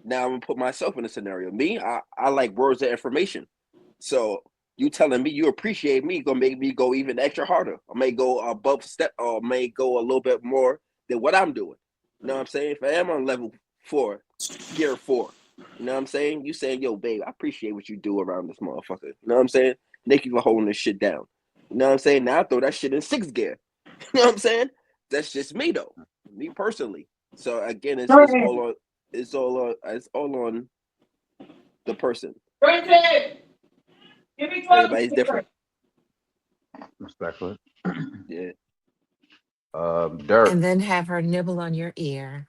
Now I'm gonna put myself in a scenario. Me, I like words of information. So you telling me you appreciate me gonna make me go even extra harder. I may go above step or may go a little bit more than what I'm doing. You know what I'm saying? If I am on level 4, gear 4, you know what I'm saying? You saying, yo, babe, I appreciate what you do around this motherfucker. You know what I'm saying? Thank you for holding this shit down. You know what I'm saying? Now I throw that shit in 6th gear. You know what I'm saying? That's just me though. Me personally. So again, it's all on the person. Everybody's different. Respectfully. Yeah. Dirk, And then have her nibble on your ear.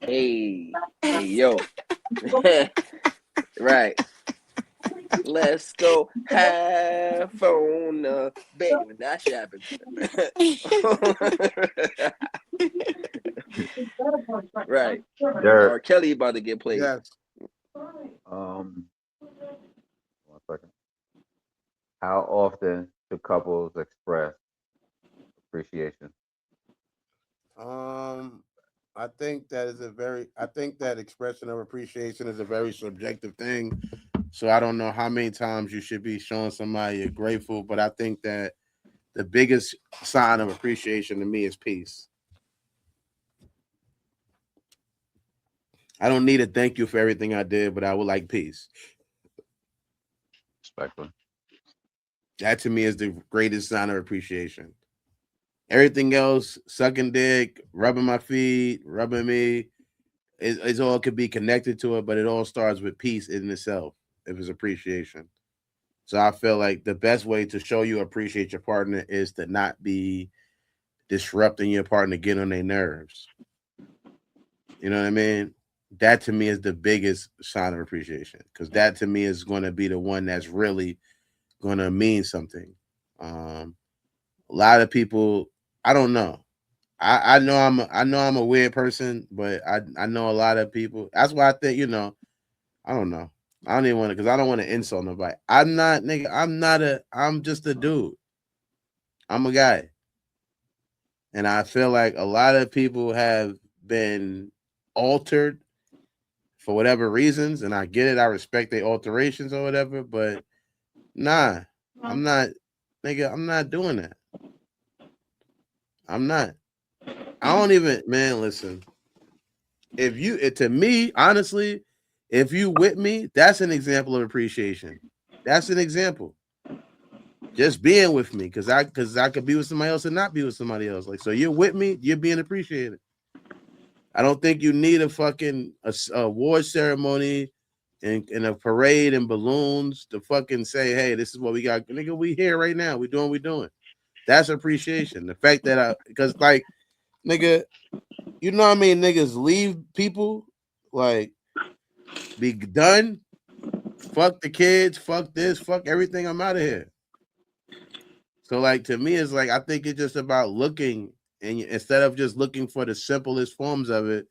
Hey, hey, yo. Right. Let's go have fun, baby. When that shit happens. Right. Dirk, R. Kelly about to get played. Yes. um, 1 second. How often should couples express appreciation? Um, I think that expression of appreciation is a very subjective thing. So I don't know how many times you should be showing somebody you're grateful, but I think that the biggest sign of appreciation to me is peace. I don't need a thank you for everything I did, but I would like peace. Respectfully. That to me is the greatest sign of appreciation. Everything else, sucking dick, rubbing my feet, rubbing me, it's all could be connected to it, but it all starts with peace in itself, if it's appreciation. So I feel like the best way to show you appreciate your partner is to not be disrupting your partner, get on their nerves. You know what I mean? That to me is the biggest sign of appreciation because that to me is going to be the one that's really going to mean something. A lot of people, I don't know. I know I'm a weird person, but I know a lot of people. That's why I think I don't know. I don't even want to because I don't want to insult nobody. I'm not nigga. I'm just a dude. I'm a guy, and I feel like a lot of people have been altered for whatever reasons, and I get it. I respect their alterations or whatever, but nah, I'm not, nigga. I'm not doing that. I'm not. I don't even, man. Listen, if you, to me, honestly, if you with me, that's an example of appreciation. That's an example. Just being with me, because I could be with somebody else and not be with somebody else. Like, so you're with me, you're being appreciated. I don't think you need a fucking award ceremony and a parade and balloons to fucking say, hey, this is what we got. Nigga, we here right now. We doing what we doing. That's appreciation. The fact that because like, nigga, you know what I mean? Niggas leave people like be done. Fuck the kids. Fuck this. Fuck everything. I'm out of here. So like to me, it's like I think it's just about looking, and instead of just looking for the simplest forms of it,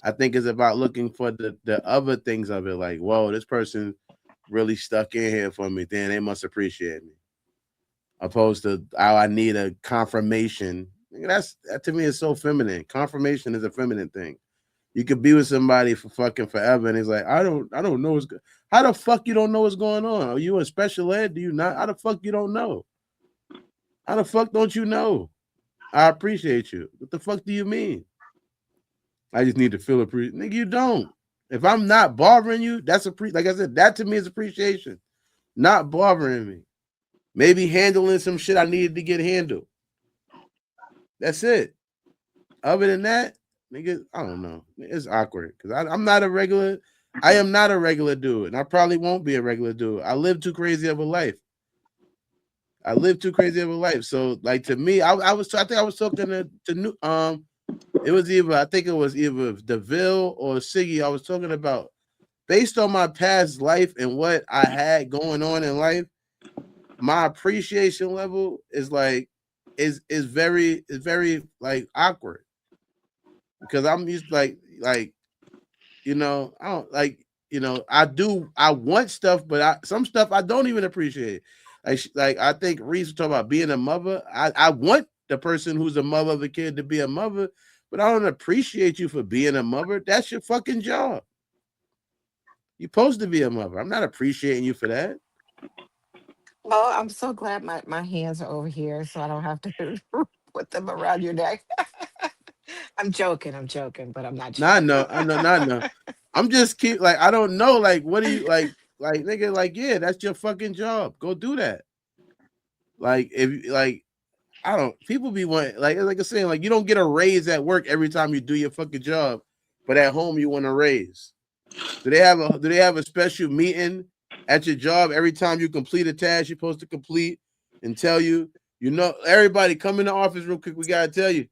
I think it's about looking for the other things of it. Like, whoa, this person really stuck in here for me. Then they must appreciate me. Opposed to, oh, I need a confirmation. That to me is so feminine. Confirmation is a feminine thing. You could be with somebody for fucking forever, and he's like, I don't know what's good. How the fuck you don't know what's going on? Are you in special ed? Do you not? How the fuck you don't know? How the fuck don't you know? I appreciate you. What the fuck do you mean? I just need to feel appreciated. Nigga, you don't. If I'm not bothering you, that's like I said, that to me is appreciation. Not bothering me. Maybe handling some shit I needed to get handled. That's it. Other than that, nigga, I don't know. It's awkward because I'm not a regular. I am not a regular dude, and I probably won't be a regular dude. I live too crazy of a life. I live too crazy of a life. So, like to me, I think I was talking to new it was either I think it was either Deville or Siggy. I was talking about based on my past life and what I had going on in life. My appreciation level is like is very like awkward because I'm used to like I don't like I want stuff, but some stuff I don't even appreciate. Like I think Reese was talking about being a mother. I want the person who's a mother of a kid to be a mother, but I don't appreciate you for being a mother. That's your fucking job. You're supposed to be a mother. I'm not appreciating you for that. Well, I'm so glad my hands are over here so I don't have to put them around your neck. I'm joking, but I'm not Nah, joking. no, I know, not no. I'm just keep like I don't know. Like, what do you like nigga? Like, yeah, that's your fucking job. Go do that. Like, if like I don't people be wanting like I saying, like you don't get a raise at work every time you do your fucking job, but at home you want a raise. Do they have a special meeting at your job every time you complete a task you're supposed to complete and tell you, everybody come in the office real quick, we gotta tell you,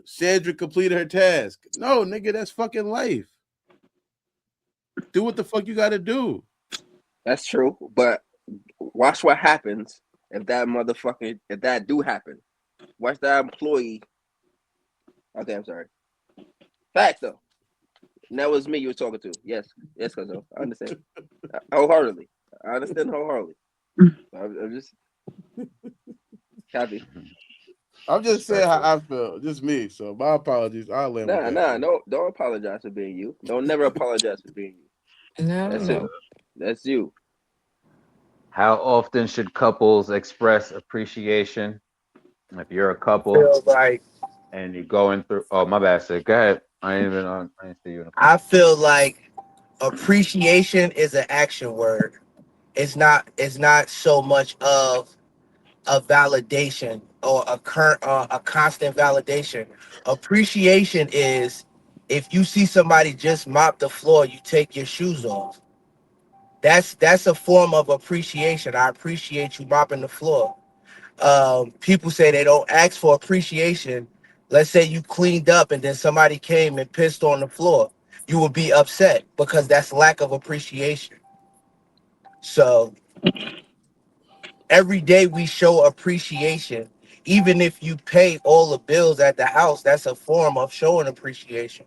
Sandra completed her task. No, nigga, that's fucking life. Do what the fuck you gotta do. That's true, but watch what happens if that do happen. Watch that employee. Okay, I'm sorry. Facts though. And that was me you were talking to. Yes, yes, cuz I understand wholeheartedly. I understand wholeheartedly. I'm just happy. I'm just saying how Respectfully. I feel. Just me. So my apologies. I'll land with Nah, that, nah, man. no, don't apologize for being you. Don't never apologize for being you. No, That's it. no. That's you. How often should couples express appreciation? If you're a couple Feel like and you're going through, oh my bad, sid. Go ahead. I ain't even on. I didn't see you in the phone. I feel like appreciation is an action word. It's not so much of a validation or a constant validation. Appreciation is if you see somebody just mop the floor, you take your shoes off. That's a form of appreciation. I appreciate you mopping the floor. People say they don't ask for appreciation, Let's say you cleaned up and then somebody came and pissed on the floor. You would be upset because that's lack of appreciation. So every day we show appreciation. Even if you pay all the bills at the house, that's a form of showing appreciation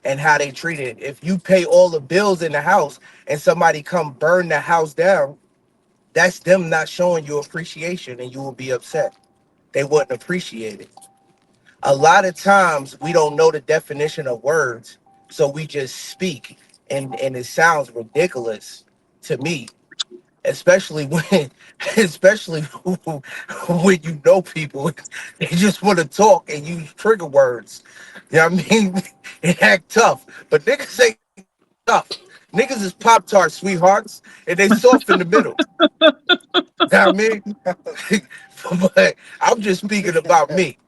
and how they treat it. If you pay all the bills in the house and somebody come burn the house down, that's them not showing you appreciation and you will be upset. They wouldn't appreciate it. A lot of times we don't know the definition of words, so we just speak and it sounds ridiculous to me, especially when especially when you know people, they just want to talk and use trigger words. You know what I mean? It act tough, but niggas ain't tough. Niggas is Pop Tart sweethearts and they soft in the middle. You know what I mean? But I'm just speaking about me.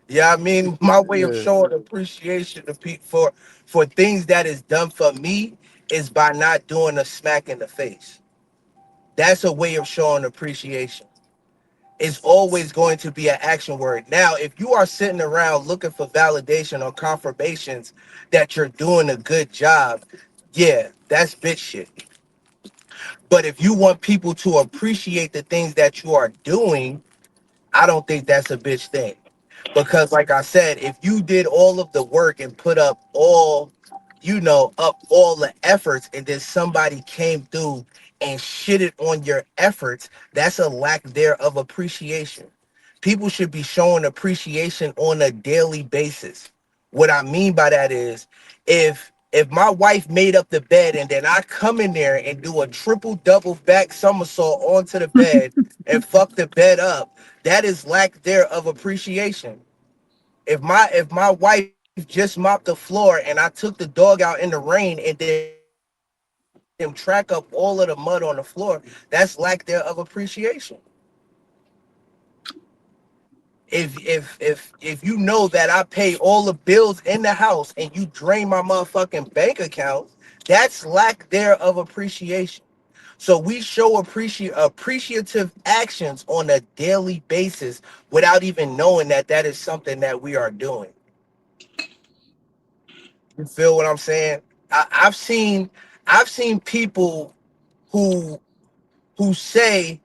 Yeah, I mean, my way of Yeah. showing appreciation to people for things that is done for me is by not doing a smack in the face. That's a way of showing appreciation. It's always going to be an action word. Now, if you are sitting around looking for validation or confirmations that you're doing a good job, yeah, that's bitch shit. But if you want people to appreciate the things that you are doing, I don't think that's a bitch thing. Because like I said, if you did all of the work and put up all, up all the efforts and then somebody came through and shitted on your efforts, that's a lack there of appreciation. People should be showing appreciation on a daily basis. What I mean by that is if my wife made up the bed and then I come in there and do a triple double back somersault onto the bed and fuck the bed up, that is lack there of appreciation. If my wife just mopped the floor and I took the dog out in the rain and then track up all of the mud on the floor, that's lack there of appreciation. If you know that I pay all the bills in the house and you drain my motherfucking bank account, that's lack there of appreciation. So we show appreciative actions on a daily basis without even knowing that that is something that we are doing. You feel what I'm saying? I've seen people who say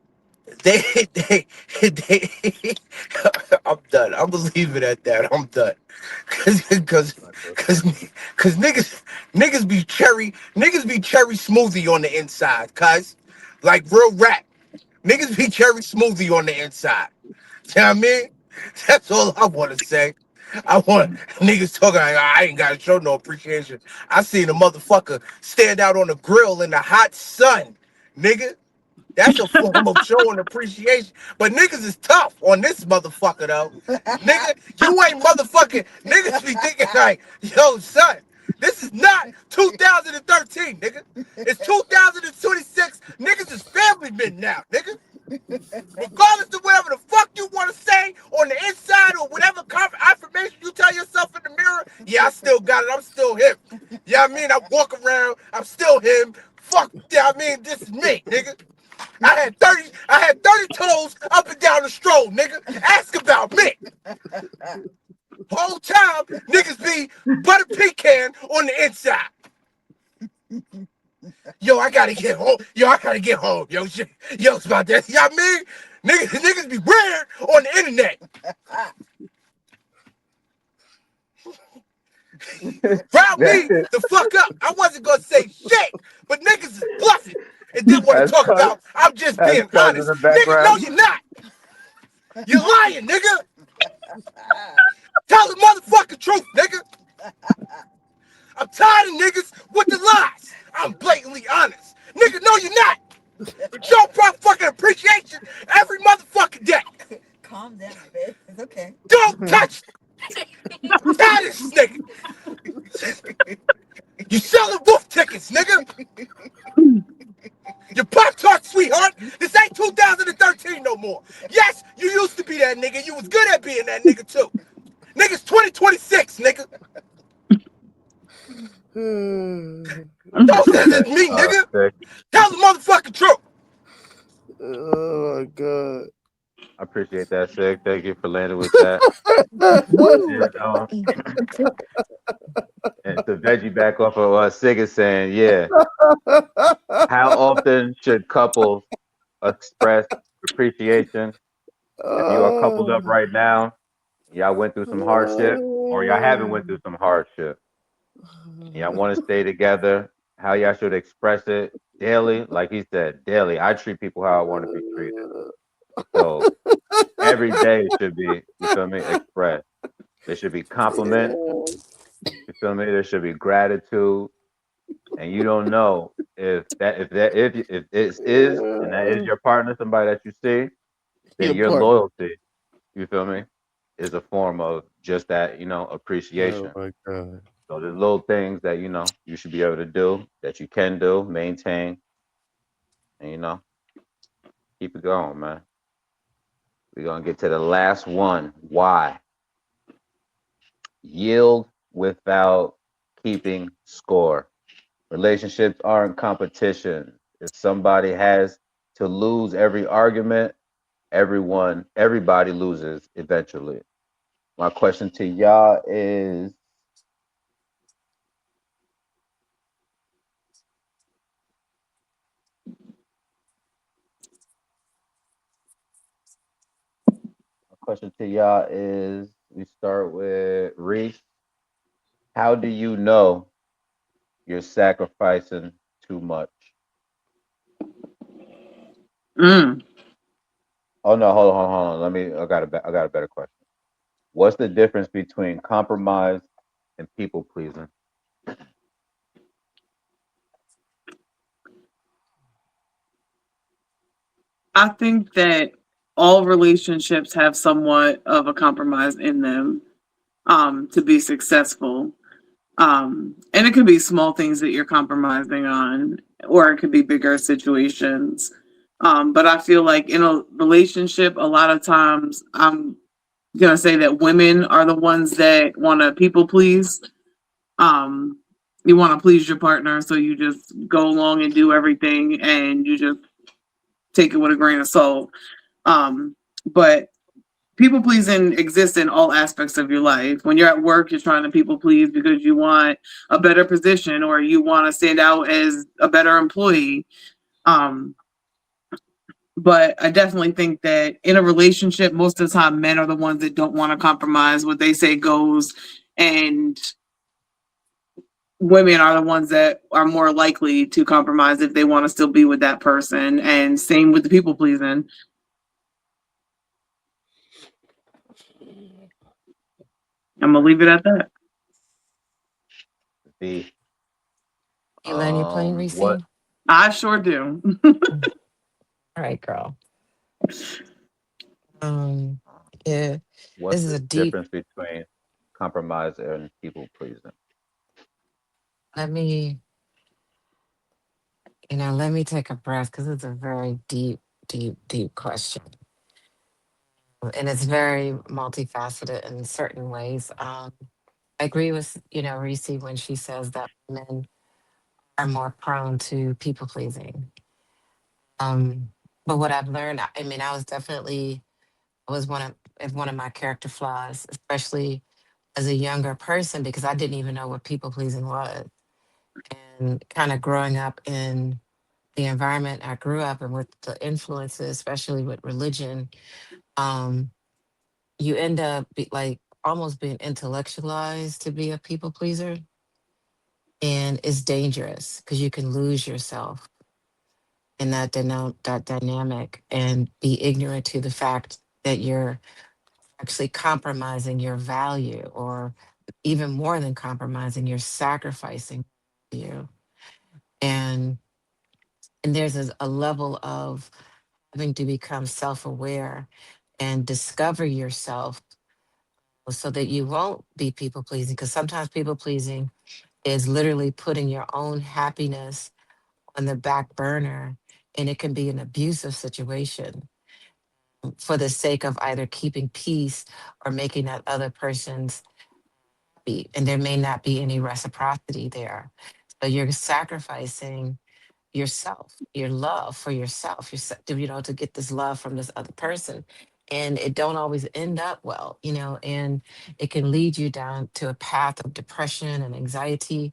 they they they I'm done. I'm gonna leave it at that. I'm done. Cause cause cause, cause niggas be cherry smoothie on the inside, cuz like real rap. Niggas be cherry smoothie on the inside. You know what I mean? That's all I want to say. I want niggas talking like I ain't gotta show no appreciation. I seen a motherfucker stand out on the grill in the hot sun, nigga. That's a form of showing appreciation. But niggas is tough on this motherfucker though. Nigga, you ain't motherfucking niggas be thinking like, yo, son, this is not 2013, nigga. It's 2026. Niggas is family men now, nigga. Regardless of whatever the fuck you want to say on the inside or whatever affirmation you tell yourself in the mirror, yeah, I still got it. I'm still him. Yeah, I mean, I walk around, I'm still him. Fuck, yeah, I mean, this is me, nigga. I had 30 toes up and down the stroll, nigga. Ask about me. Whole time, niggas be butter pecan on the inside. Yo, I gotta get home. Yo, I gotta get home. Yo, shit. Yo, it's about that. You know what I mean? Niggas be weird on the internet. Round me the fuck up. I wasn't gonna say shit, but niggas is bluffing and didn't want to That's talk about I'm just that's being cuz in honest. the Nigga, no, background. you're not. You're lying, nigga. Tell the motherfucking truth, nigga. I'm tired of niggas with the lies. I'm blatantly honest. Nigga, no, you're not. But show fucking appreciation every motherfucking day. Calm down, babe. It's okay. Don't touch that is nigga. You selling wolf tickets, nigga. You Pop Tart, sweetheart. This ain't 2013 no more. Yes, you used to be that nigga. You was good at being that nigga too. Niggas 2026, nigga. Don't say that's me, nigga. Sick. Tell the motherfucking truth. Oh my god. appreciate that, Sig. Thank you for landing with that. Woo! And and to veggie back off of what Sig is saying, yeah. How often should couples express appreciation? If you are coupled up right now, y'all went through some hardship, or y'all haven't went through some hardship, and y'all want to stay together, how y'all should express it daily, like he said, daily. I treat people how I want to be treated. So every day it should be, you feel me, expressed. There should be compliments, you feel me? There should be gratitude, and you don't know if this is and that is your partner, somebody that you see, then Your your part. loyalty, you feel me, is a form of just that, Oh appreciation. my god. So there's little things that you should be able to do, that you can do, maintain, and keep it going, man. We're gonna get to the last one. Why? Yield without keeping score. Relationships aren't competition. If somebody has to lose every argument, everybody loses eventually. My question to y'all is, we start with Reese. How do you know you're sacrificing too much? Mm. Oh no, hold on. I got a better question. What's the difference between compromise and people pleasing? I think that all relationships have somewhat of a compromise in them to be successful. And it could be small things that you're compromising on, or it could be bigger situations. But I feel like in a relationship, a lot of times I'm gonna say that women are the ones that want to people please. Um, you want to please your partner, so you just go along and do everything, and you just take it with a grain of salt. But people pleasing exists in all aspects of your life. When you're at work, you're trying to people please because you want a better position or you want to stand out as a better employee. Um, but I definitely think that in a relationship, most of the time, men are the ones that don't want to compromise. What they say goes, and women are the ones that are more likely to compromise if they want to still be with that person. And same with the people pleasing. I'm gonna leave it at that. The You learn your plane, Reese? what I sure do. All right, girl. Um, yeah, what's this is the a deep. difference between compromise and people pleasing? Let me, let me take a breath because it's a very deep, deep, deep question, and it's very multifaceted in certain ways. I agree with Reese when she says that men are more prone to people pleasing. Um, but what I've learned, I mean, I was definitely was one of my character flaws, especially as a younger person, because I didn't even know what people pleasing was. And kind of growing up in the environment I grew up in with the influences, especially with religion, um, you end up like almost being intellectualized to be a people pleaser. And it's dangerous because you can lose yourself in that dynamic and be ignorant to the fact that you're actually compromising your value, or even more than compromising, you're sacrificing you. And there's a level of having to become self-aware and discover yourself so that you won't be people pleasing, because sometimes people pleasing is literally putting your own happiness on the back burner, and it can be an abusive situation for the sake of either keeping peace or making that other person's happy, and there may not be any reciprocity there. So you're sacrificing yourself, your love for yourself, to get this love from this other person. and it don't always end up well, and it can lead you down to a path of depression and anxiety.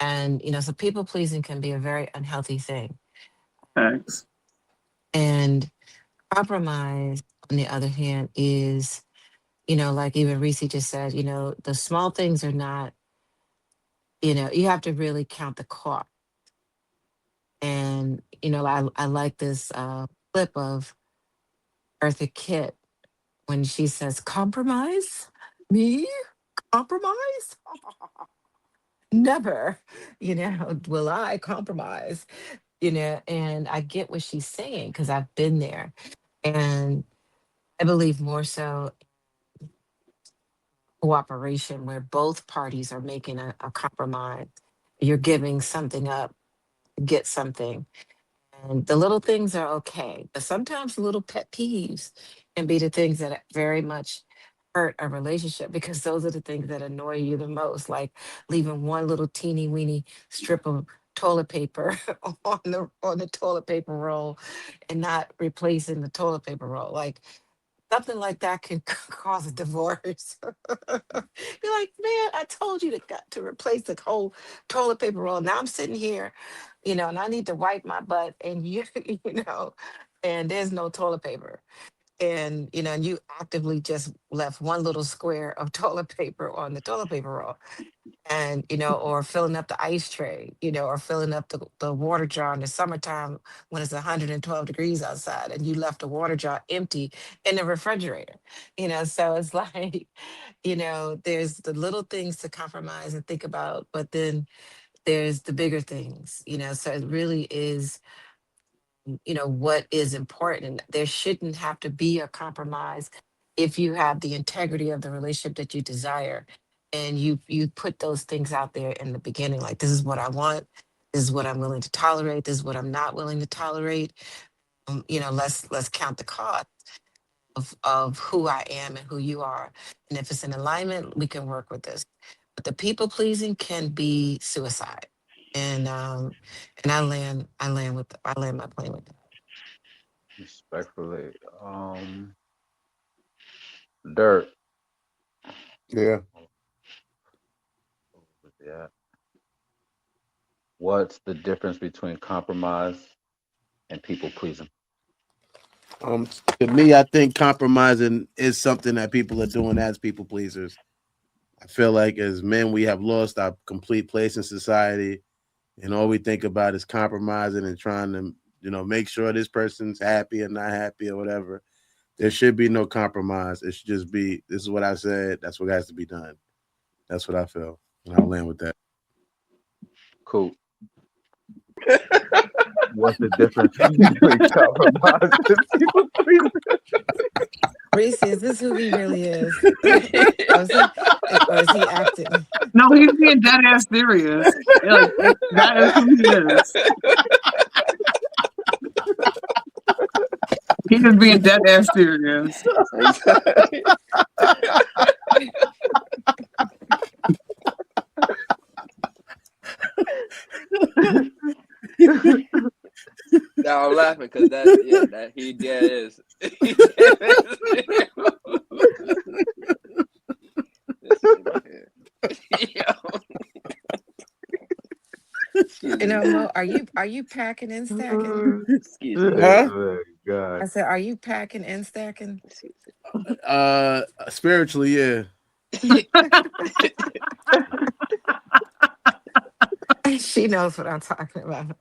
And so people pleasing can be a very unhealthy thing. Thanks. And compromise, on the other hand, is, like even Reese just said, the small things are not, you have to really count the cost. And I like this clip of Eartha Kitt when she says, "Compromise? Me? Compromise? Never, will I compromise?" And I get what she's saying because I've been there. And I believe more so cooperation where both parties are making a compromise. You're giving something up, to get something. And the little things are okay, but sometimes little pet peeves can be the things that very much hurt a relationship because those are the things that annoy you the most, like leaving one little teeny weeny strip of toilet paper on the toilet paper roll and not replacing the toilet paper roll. Like something like that can cause a divorce. Be like, man, I told you to replace the whole toilet paper roll. Now I'm sitting here, and I need to wipe my butt, and and there's no toilet paper. And and you actively just left one little square of toilet paper on the toilet paper roll, and or filling up the ice tray, or filling up the water jar in the summertime when it's 112 degrees outside, and you left the water jar empty in the refrigerator. So it's like, there's the little things to compromise and think about, but then there's the bigger things. So it really is, what is important. There shouldn't have to be a compromise if you have the integrity of the relationship that you desire, and you put those things out there in the beginning, like, this is what I want, this is what I'm willing to tolerate, this is what I'm not willing to tolerate. Let's count the cost of who I am and who you are, and if it's in alignment, we can work with this. But the people pleasing can be suicide. And I land my plane with that. Respectfully. Dirt. Yeah. Yeah. What's the difference between compromise and people pleasing? To me, I think compromising is something that people are doing as people pleasers. I feel like as men, we have lost our complete place in society, and all we think about is compromising and trying to, make sure this person's happy and not happy or whatever. There should be no compromise. It should just be, this is what I said. That's what has to be done. That's what I feel. And I'll land with that. Cool. What's the difference between compromise and people pleasing? Reese, is this who he really is? Or is he acting? No, he's being dead ass serious. Like that is who he is. He is being dead ass serious. Now I'm laughing because that he dead is. He dead is. This nigga here. Yo. Excuse me. Mo, are you packing and stacking? Excuse me. Huh? Oh, I God. said, are you packing and stacking? Spiritually, yeah. She knows what I'm talking about.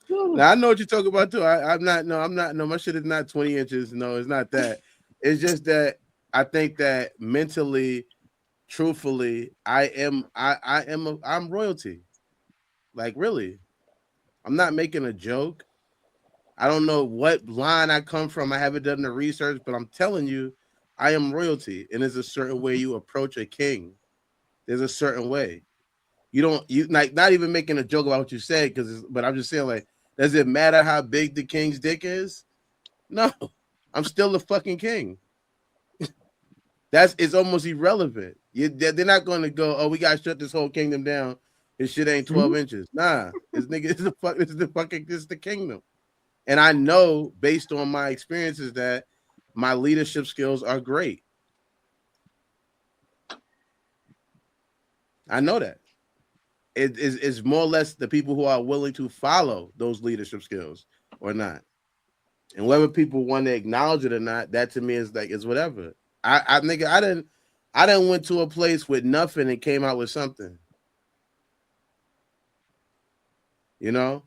Now I know what you're talking about too. I'm not. No, I'm not. No, my shit is not 20 inches. No, it's not that. It's just that I think that mentally, truthfully, I'm royalty. Like really, I'm not making a joke. I don't know what line I come from. I haven't done the research, but I'm telling you, I am royalty, and there's a certain way you approach a king. There's a certain way. You like not even making a joke about what you said, but I'm just saying, like, does it matter how big the king's dick is? No, I'm still the fucking king. It's almost irrelevant. They're not going to go, oh, we got to shut this whole kingdom down. This shit ain't 12 inches. Nah, this is the kingdom. And I know based on my experiences that my leadership skills are great. I know that. It's more or less the people who are willing to follow those leadership skills or not. And whether people want to acknowledge it or not, that to me is like it's whatever. I think I didn't went to a place with nothing and came out with something. You know?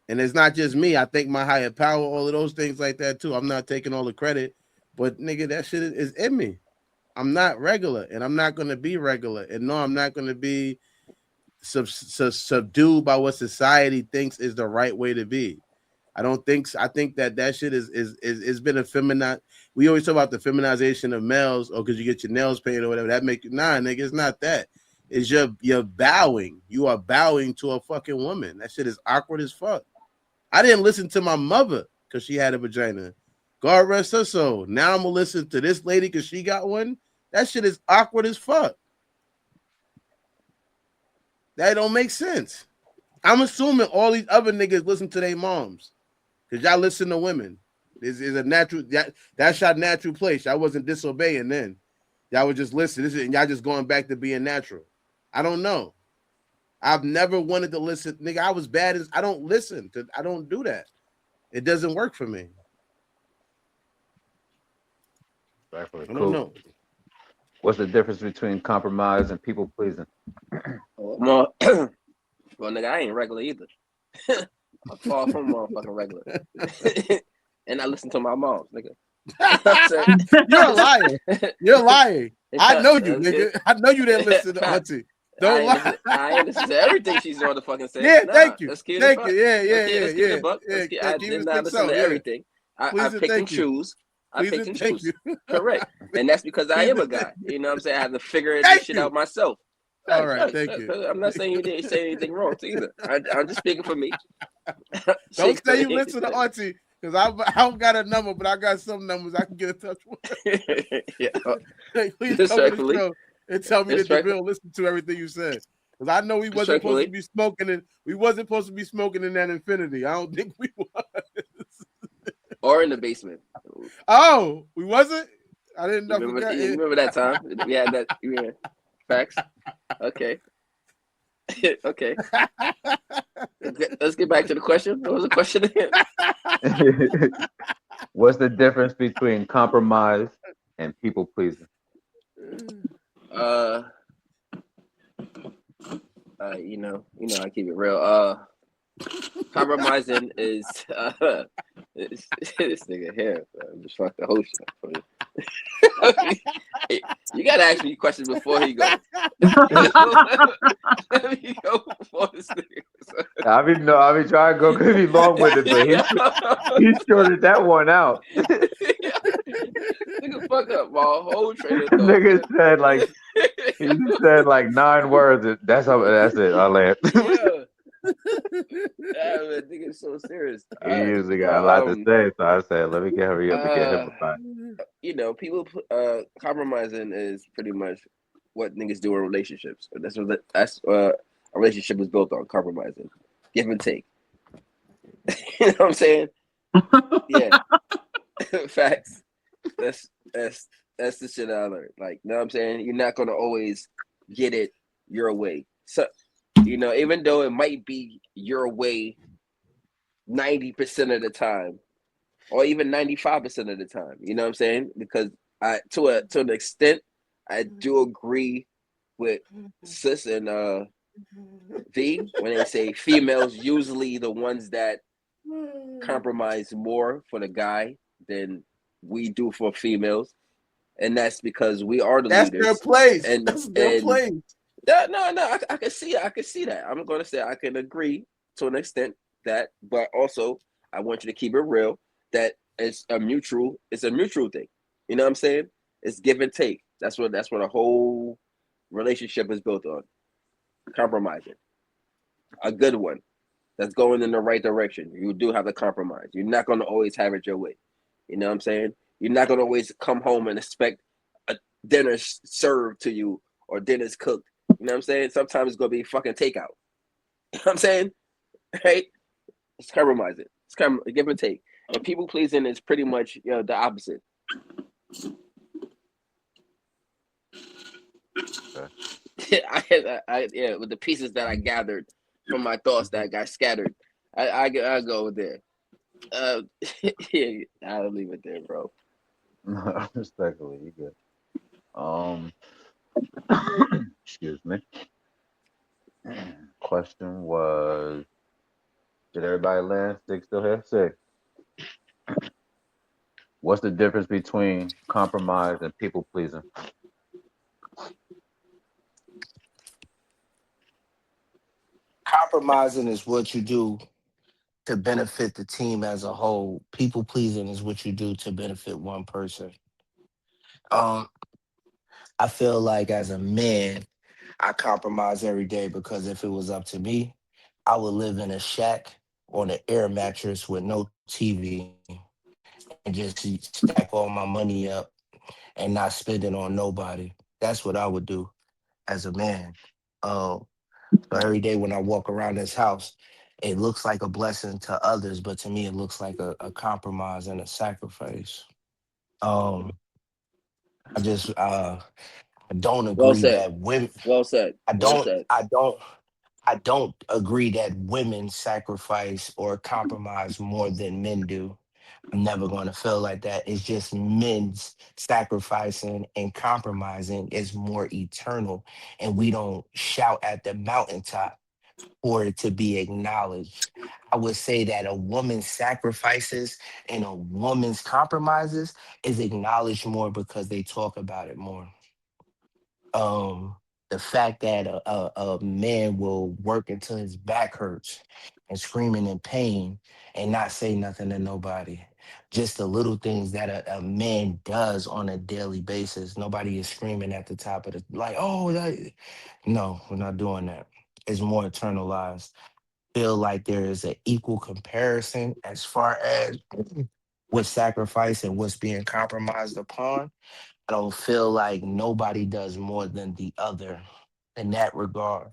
And it's not just me. I think my higher power, all of those things like that too. I'm not taking all the credit, but nigga, that shit is in me. I'm not regular, and I'm not going to be regular. And no, I'm not going to be subdued by what society thinks is the right way to be. I don't think. I think that shit is been a feminine. We always talk about the feminization of males, or because you get your nails painted or whatever. That make you nigga. It's not that. It's you're bowing. You are bowing to a fucking woman. That shit is awkward as fuck. I didn't listen to my mother because she had a vagina. God rest her soul. Now I'm gonna listen to this lady because she got one. That shit is awkward as fuck. That don't make sense. I'm assuming all these other niggas listen to their moms because y'all listen to women. This is a natural. That's your natural place. Y'all wasn't disobeying then. Y'all would just listen. And y'all just going back to being natural. I don't know. I've never wanted to listen. Nigga, I was bad as I don't listen. I don't do that. It doesn't work for me. Exactly. I don't Cool. know. What's the difference between compromise and people pleasing? Well, nigga, I ain't regular either. I'm far from motherfucking regular. And I listen to my moms, nigga. You're a liar. You're lying. I know you, nigga. I know you didn't listen to Auntie. Don't lie. I ain't listen to everything she's on the fucking say. Yeah, nah, thank you. Let's keep Thank it you. Yeah. Let's keep it a buck. I did not listen to everything. I pick and choose. I pick and choose. Correct. And that's because I am a guy. You know what I'm saying? I have to figure this shit out myself. All right, thank you. I'm not saying you didn't say anything wrong either. I'm just speaking for me. Don't say you listen to Auntie, because I don't got a number, but I got some numbers I can get in touch with. Yeah. Please come to the show and tell me that the bill listen to everything you said. Because I know we wasn't supposed to be smoking in that Infinity. I don't think we was. Or in the basement. Oh, we wasn't? I didn't know. Remember that time? We had that. Yeah. Facts. Okay. Okay. Let's get back to the question. What was the question again? What's the difference between compromise and people pleasing? You know, I keep it real. Compromising is this nigga here. Just fuck the whole shit. Hey, you gotta ask me questions before he goes. Let me go before this nigga. I mean trying to go because he's long winded, but he shorted that one out. Nigga, fuck up my whole train of thought. Nigga said like 9 words. That's it. I laughed. Yeah, man, nigga's so serious. He usually got a lot to say, so I said, let me get hurry up and get him a You know, people compromising is pretty much what niggas do in relationships. That's a relationship is built on, compromising, give and take. You know what I'm saying? Yeah, facts. That's the shit I learned. Like, you know what I'm saying? You're not gonna always get it your way. So, you know, even though it might be your way 90% of the time, or even 95% of the time, you know what I'm saying? Because to an extent, I do agree with Sis and V when they say females usually the ones that compromise more for the guy than we do for females, and that's because we are the leaders. That's their place. And that's their place. No, I can see it. I can see that. I'm gonna say I can agree to an extent that, but also I want you to keep it real that it's a mutual thing. You know what I'm saying? It's give and take. That's what a whole relationship is built on. Compromising. A good one that's going in the right direction. You do have to compromise. You're not gonna always have it your way. You know what I'm saying? You're not gonna always come home and expect a dinner served to you or dinner's cooked. You know what I'm saying? Sometimes it's gonna be fucking takeout. You know what I'm saying? Right? It's compromising. It's give and take. And people pleasing is pretty much the opposite. Okay. Yeah, with the pieces that I gathered from my thoughts that got scattered, I go with there. Uh, yeah, I'll leave it there, bro. Respectfully, you good. Um, excuse me. Question was, did everybody land? Six still here? Six. What's the difference between compromise and people pleasing? Compromising is what you do to benefit the team as a whole. People pleasing is what you do to benefit one person. Um, I feel like as a man, I compromise every day because if it was up to me, I would live in a shack on an air mattress with no TV and just stack all my money up and not spend it on nobody. That's what I would do as a man. Um, so every day when I walk around this house, it looks like a blessing to others, but to me, it looks like a compromise and a sacrifice. Um, I don't Well agree said. that women. Well said. I Well don't. said. I don't. I don't agree that women sacrifice or compromise more than men do. I'm never going to feel like that. It's just men's sacrificing and compromising is more eternal, and we don't shout at the mountaintop for it to be acknowledged. I would say that a woman's sacrifices and a woman's compromises is acknowledged more because they talk about it more. um the fact that a man will work until his back hurts and screaming in pain and not say nothing to nobody, just the little things that a man does on a daily basis. Nobody is screaming at the top of the like, oh that, no, we're not doing that. It's more internalized. Feel like there is an equal comparison as far as what's sacrifice and what's being compromised upon. I don't feel like nobody does more than the other in that regard.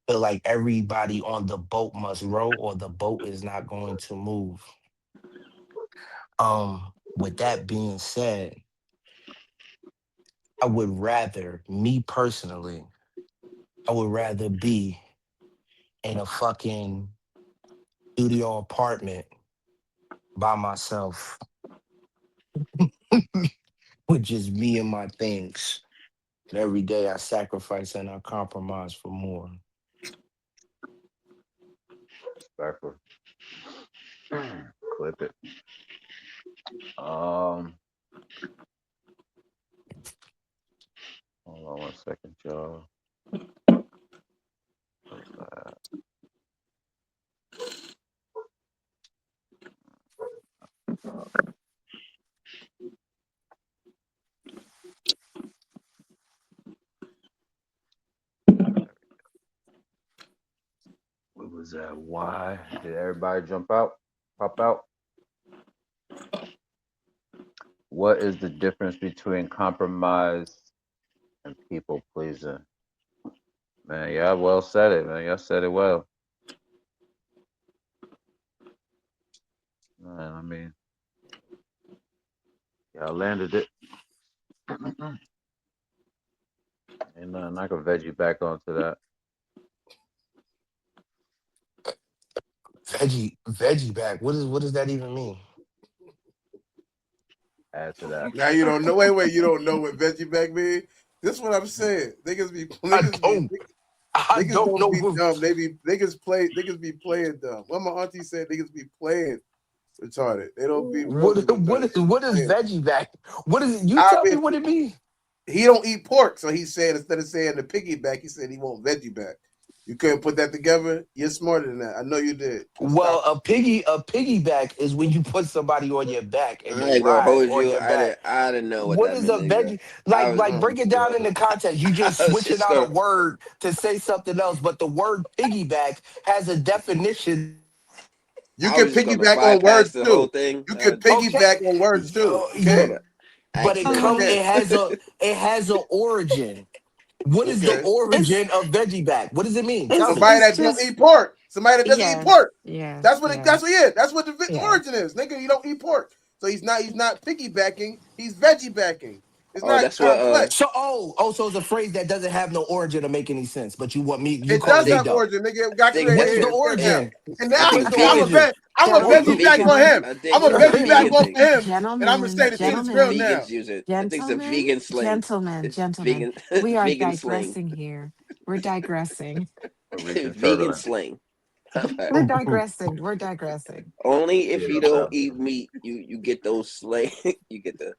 I feel like everybody on the boat must row or the boat is not going to move. With that being said, I would rather, me personally, I would rather be in a fucking studio apartment by myself with just me and my things. And every day I sacrifice and I compromise for more. Respectful. Clip it. Um, hold on one second, y'all. What was that? Why did everybody jump out? Pop out? What is the difference between compromise and people pleasing? Man, y'all well said it, man. Y'all said it well. Man, I mean, y'all landed it. Ain't nothing I can veg you back onto that. Veggie back. What does that even mean? Add to that. Now you don't know. Wait. You don't know what veggie back mean? This is what I'm saying. I don't. I Niggas don't don't know. be dumb. They be niggas be playing dumb. What my auntie said, niggas be playing retarded. They don't be real niggas retarded. They be What is playing. veggie back? What is it? You I tell me mean, what it means. he don't eat pork, so he's saying instead of saying the piggyback, he said he want veggie back. You couldn't put that together. You're smarter than that. I know you did. Well, Stop. a piggyback is when you put somebody on your back and I they ain't gonna ride hold on you. your back. I didn't know what What that is meant a either. veggie? I was Like break it down in the context. You just I was switching just out a gonna. word to say something else, but the word piggyback has a definition that you just said. You I can was just gonna piggyback on bypass words the whole too. thing. You can Okay, piggyback on words too. Just Okay. gonna but ask the Okay. it has an origin. What is the Okay. It's origin of veggie back? What does it mean? Tell me. Somebody it's that don't just eat pork. Somebody that doesn't eat yes, pork. yes, That's what it. That's yes, what. Yeah. That's what the yes. origin is. Nigga, you don't eat pork. So he's not piggybacking. He's veggie backing. It's Oh, not that's what. complex. So so it's a phrase that doesn't have no origin to make any sense, but you want me you It call does it a Think, have dough. origin. Nigga, got think, What created is the here. It's here now. origin? And I now think What's the I'm a vegan. origin? I'm a I think veggie back vegan. on Gentlemen, him. I I'm think a it's a veggie back vegan off gentlemen, thing. of him, and I'm gonna say gentlemen, the I shit is think real gentlemen, now. vegans use it. I think it's a gentlemen, vegan slang. gentlemen, It's gentlemen. vegan. We are Vegan slang. digressing here. We're digressing. Reaching Vegan turbulence. slang. We're digressing. We're digressing. Only if Yeah, you no don't doubt. eat meat, you get those slang. You get the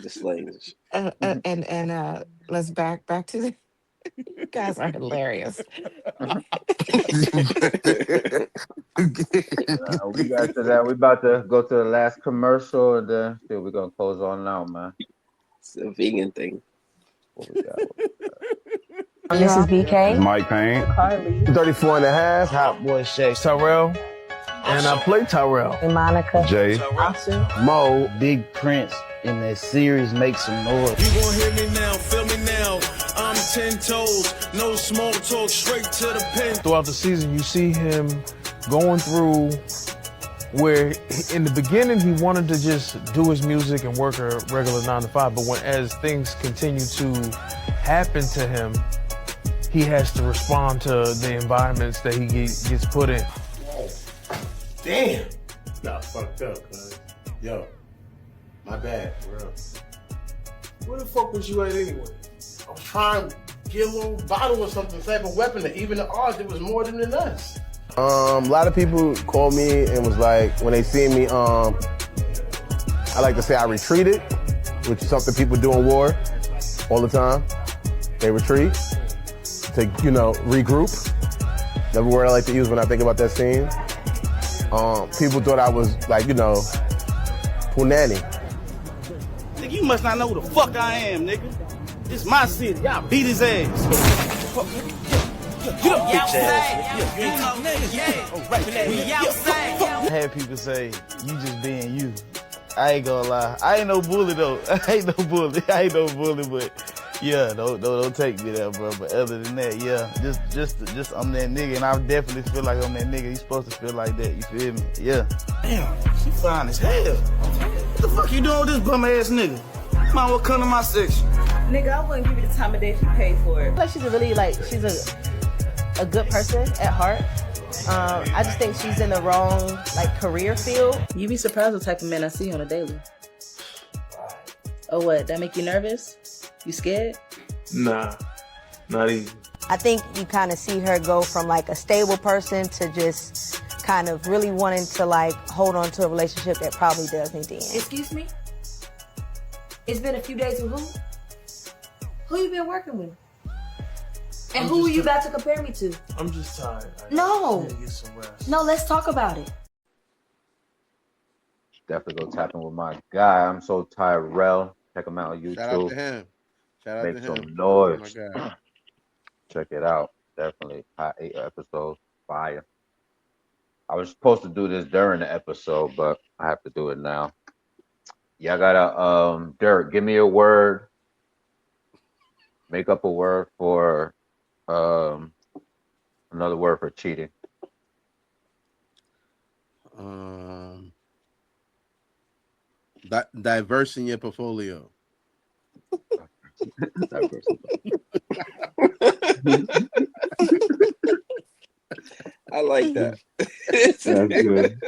slangs. And let's back to the you guys are hilarious. We got to that. We about to go to the last commercial, and then we're gonna close on out, man. It's a vegan thing. What we got? This is BK. Mike Payne. 34 and a half. Hot boy Shay. Tyrell. And I play Tyrell. Monica. Jay. Mo. Big Prince in that series Make Some Noise. You gon' hear me now, feel me now. I'm 10 toes, no small talk, straight to the pin. Throughout the season, you see him going through where in the beginning he wanted to just do his music and work a regular 9 to 5, but as things continue to happen to him, he has to respond to the environments that he gets put in. Damn. Got fucked up, cuz. Yo, my bad, bro. Where the fuck was you at anyway? I was trying to get a little bottle or something, type of weapon that even the odds it was more than us. A lot of people called me and was like, when they see me, I like to say I retreated, which is something people do in war all the time. They retreat to, regroup. Another word I like to use when I think about that scene. People thought I was like, punani. Nigga, you must not know who the fuck I am, nigga. This my city. Y'all beat his ass. Get up, bitch ass. You ain't talking niggas. I had people say, you just being you. I ain't gonna lie. I ain't no bully though. I ain't no bully, but yeah, don't take me there, bro. But other than that, yeah, just I'm that nigga, and I definitely feel like I'm that nigga. You supposed to feel like that. You feel me? Yeah. Damn, she fine as hell. What the fuck you doing with this bum ass nigga? Might well come to my section. Nigga, I wouldn't give you the time of day if you paid for it. Like she's a good person at heart. I just think she's in the wrong career field. You be surprised what type of men I see on a daily. Oh, what? That make you nervous? You scared? Nah, not even. I think you kind of see her go from a stable person to just kind of really wanting to hold on to a relationship that probably does need to end. Excuse me? It's been a few days with who? Who you been working with? And who are you about to compare me to? I'm just tired. No. I need to get some rest. No, let's talk about it. Definitely go tap in with my guy. I'm so Tyrell. Check him out on YouTube. Shout out to him. Shout out Make to him. some noise. Oh my God. Check it out. Definitely hot 8 episodes. Fire. I was supposed to do this during the episode, but I have to do it now. Y'all gotta Dirk, give me a word. Make up a word for another word for cheating. Diverse in your portfolio. I like that. That's good.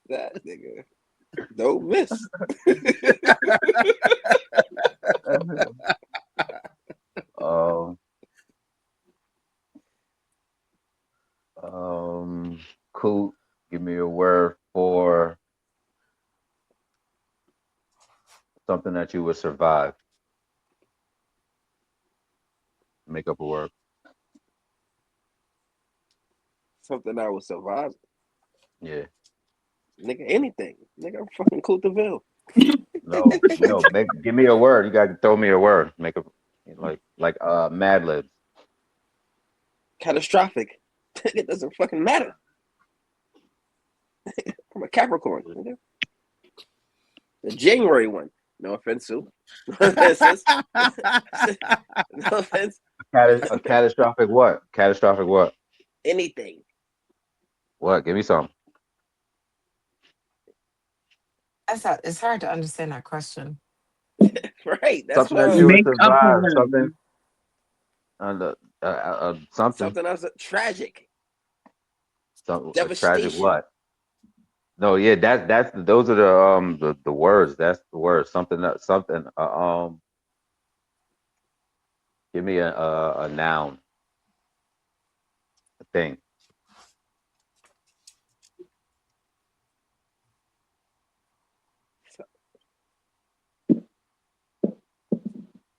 That nigga. Don't miss. Coot, give me a word for something that you would survive. Make up a word. Something I would survive. Yeah. Nigga, anything. Nigga, I'm fucking Coot DeVille. No, give me a word. You gotta throw me a word. Make a like Mad Libs. Catastrophic. It doesn't fucking matter. I'm a Capricorn. Nigga. The January one. No offense, Sue. No offense. No offense. A catastrophic what? Catastrophic what? Anything. What? Give me some. It's hard to understand that question. Right. That's Something that why you would Make up for survive. Something. them. Something. something else tragic, Some a tragic devastation. what? No, yeah, that's those are the words. That's the words. Something that something. Give me a noun, a thing,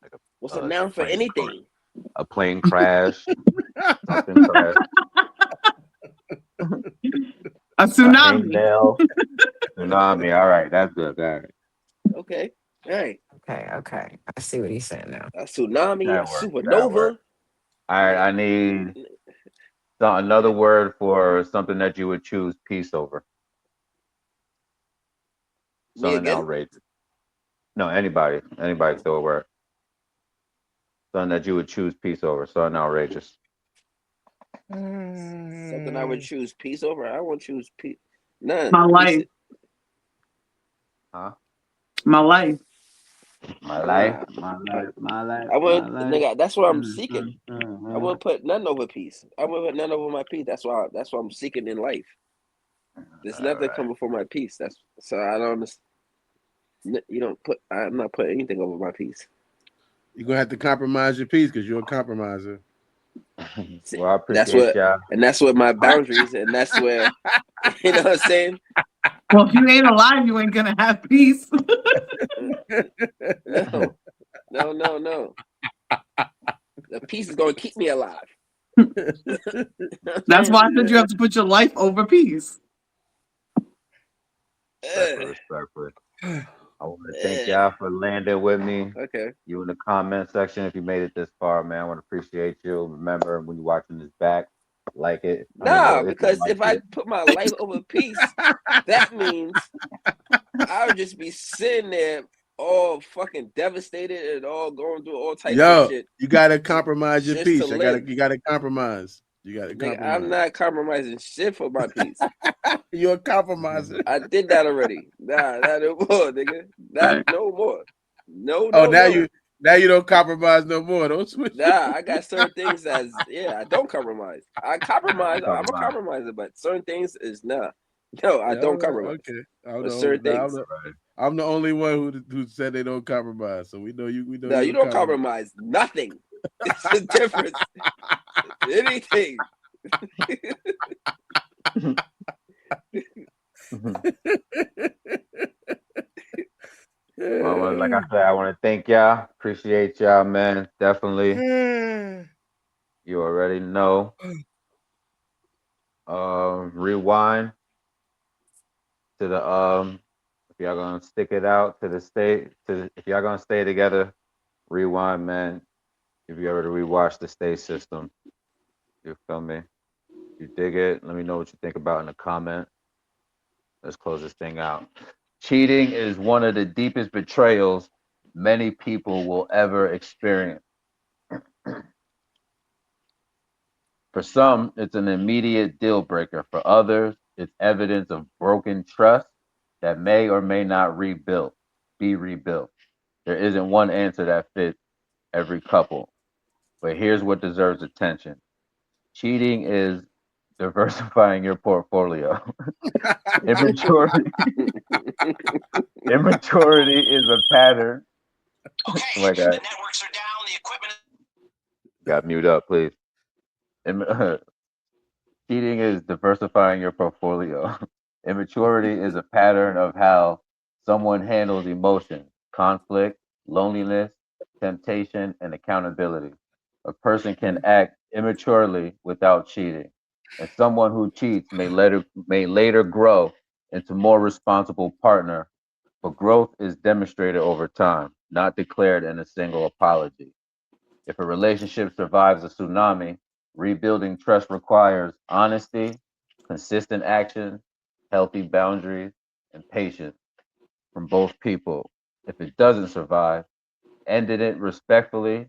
like What's a a noun for plane, anything? a plane crash, something crash, A a tsunami. hangnail, tsunami. All right, that's good. All right, Okay. All right. Okay, okay. I see what he's saying now. A tsunami, a that works. That supernova. works. All right, I need another word for something that you would choose peace over. Me Something again? outrageous. No, anybody throw a word. Something that you would choose peace over. Something outrageous. Something I would Mm. choose peace over. I won't choose peace. None. My Peace. life. Huh? My life. My life, Nah. my I, life, my life, I my wouldn't, life. nigga. That's what I'm seeking. I wouldn't put none over peace. I wouldn't put none over my peace. That's what I'm seeking in life. There's All nothing right. come before my peace. That's so I don't understand. You don't put. I'm not putting anything over my peace. You're gonna have to compromise your peace because you're a compromiser. See, Well, I that's appreciate what, y'all. and that's what my boundaries, and that's where you know what I'm saying. Well, if you ain't alive, you ain't gonna have peace. No, no, no, no. The peace is gonna keep me alive. You know what I'm That's saying? why I said you have to put your life over peace. Respectfully, Ugh, respectfully. I want to thank ugh. y'all for landing with me. Okay. You in the comment section if you made it this far, man. I want to appreciate you. Remember when you're watching this back, like it. I mean, well, Nah, if you because like if I it, put my life over peace, that means I would just be sitting there all fucking devastated and all going through all types of Yo, shit you gotta compromise your just to peace. live. You gotta compromise. You gotta Nigga, I'm compromise. not compromising shit for my peace. You're a compromiser. I did that already. Nah, not no more, nigga. Not Right. no more. No, Oh, no, no. now you don't compromise no more. Don't switch. Nah, I got certain things as yeah, I don't compromise. I don't compromise, I'm a compromise. compromiser, but certain things is nah. No, I Yeah, all don't right, compromise. okay. I'm But the only, certain nah, things. Right. I'm the only one who said they don't compromise. So we know No, you you a don't compromise. compromise nothing. It's a difference. Anything. Well, like I said, I want to thank y'all. Appreciate y'all, man. Definitely. You already know. Rewind to the if y'all gonna stick it out to the stay to the, if y'all gonna stay together, rewind, man. If you ever to rewatch the stay system, you feel me? You dig it? Let me know what you think about in the comment. Let's close this thing out. Cheating is one of the deepest betrayals many people will ever experience. For some, it's an immediate deal breaker. For others, it's evidence of broken trust that may or may not be rebuilt. There isn't one answer that fits every couple, but here's what deserves attention. Cheating is diversifying your portfolio. Immaturity, immaturity is a pattern. Okay, Oh my the God, networks are down, the equipment. got mute up, please. Im- Cheating is diversifying your portfolio. Immaturity is a pattern of how someone handles emotion, conflict, loneliness, temptation, and accountability. A person can act immaturely without cheating, and someone who cheats may later grow into more responsible partner. But growth is demonstrated over time, not declared in a single apology. If a relationship survives a tsunami, rebuilding trust requires honesty, consistent action, healthy boundaries, and patience from both people. If it doesn't survive, ending it respectfully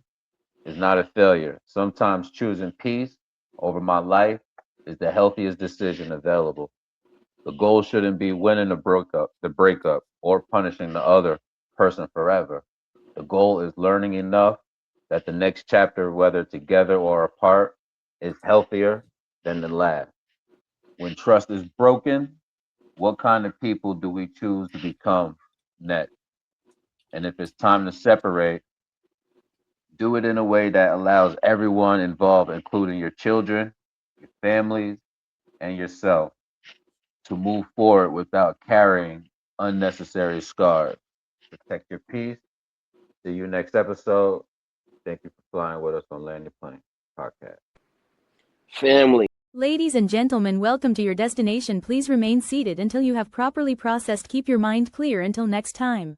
is not a failure. Sometimes choosing peace over my life is the healthiest decision available. The goal shouldn't be winning the breakup, or punishing the other person forever. The goal is learning enough that the next chapter, whether together or apart, is healthier than the last. When trust is broken, what kind of people do we choose to become next? And if it's time to separate, do it in a way that allows everyone involved, including your children, your families, and yourself, to move forward without carrying unnecessary scars. Protect your peace. See you next episode. Thank you for flying with us on Land Your Plane podcast. Family. Ladies and gentlemen, welcome to your destination. Please remain seated until you have properly processed. Keep your mind clear until next time.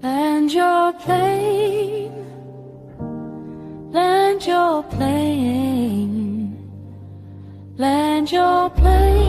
Land your plane, land your plane, land your plane.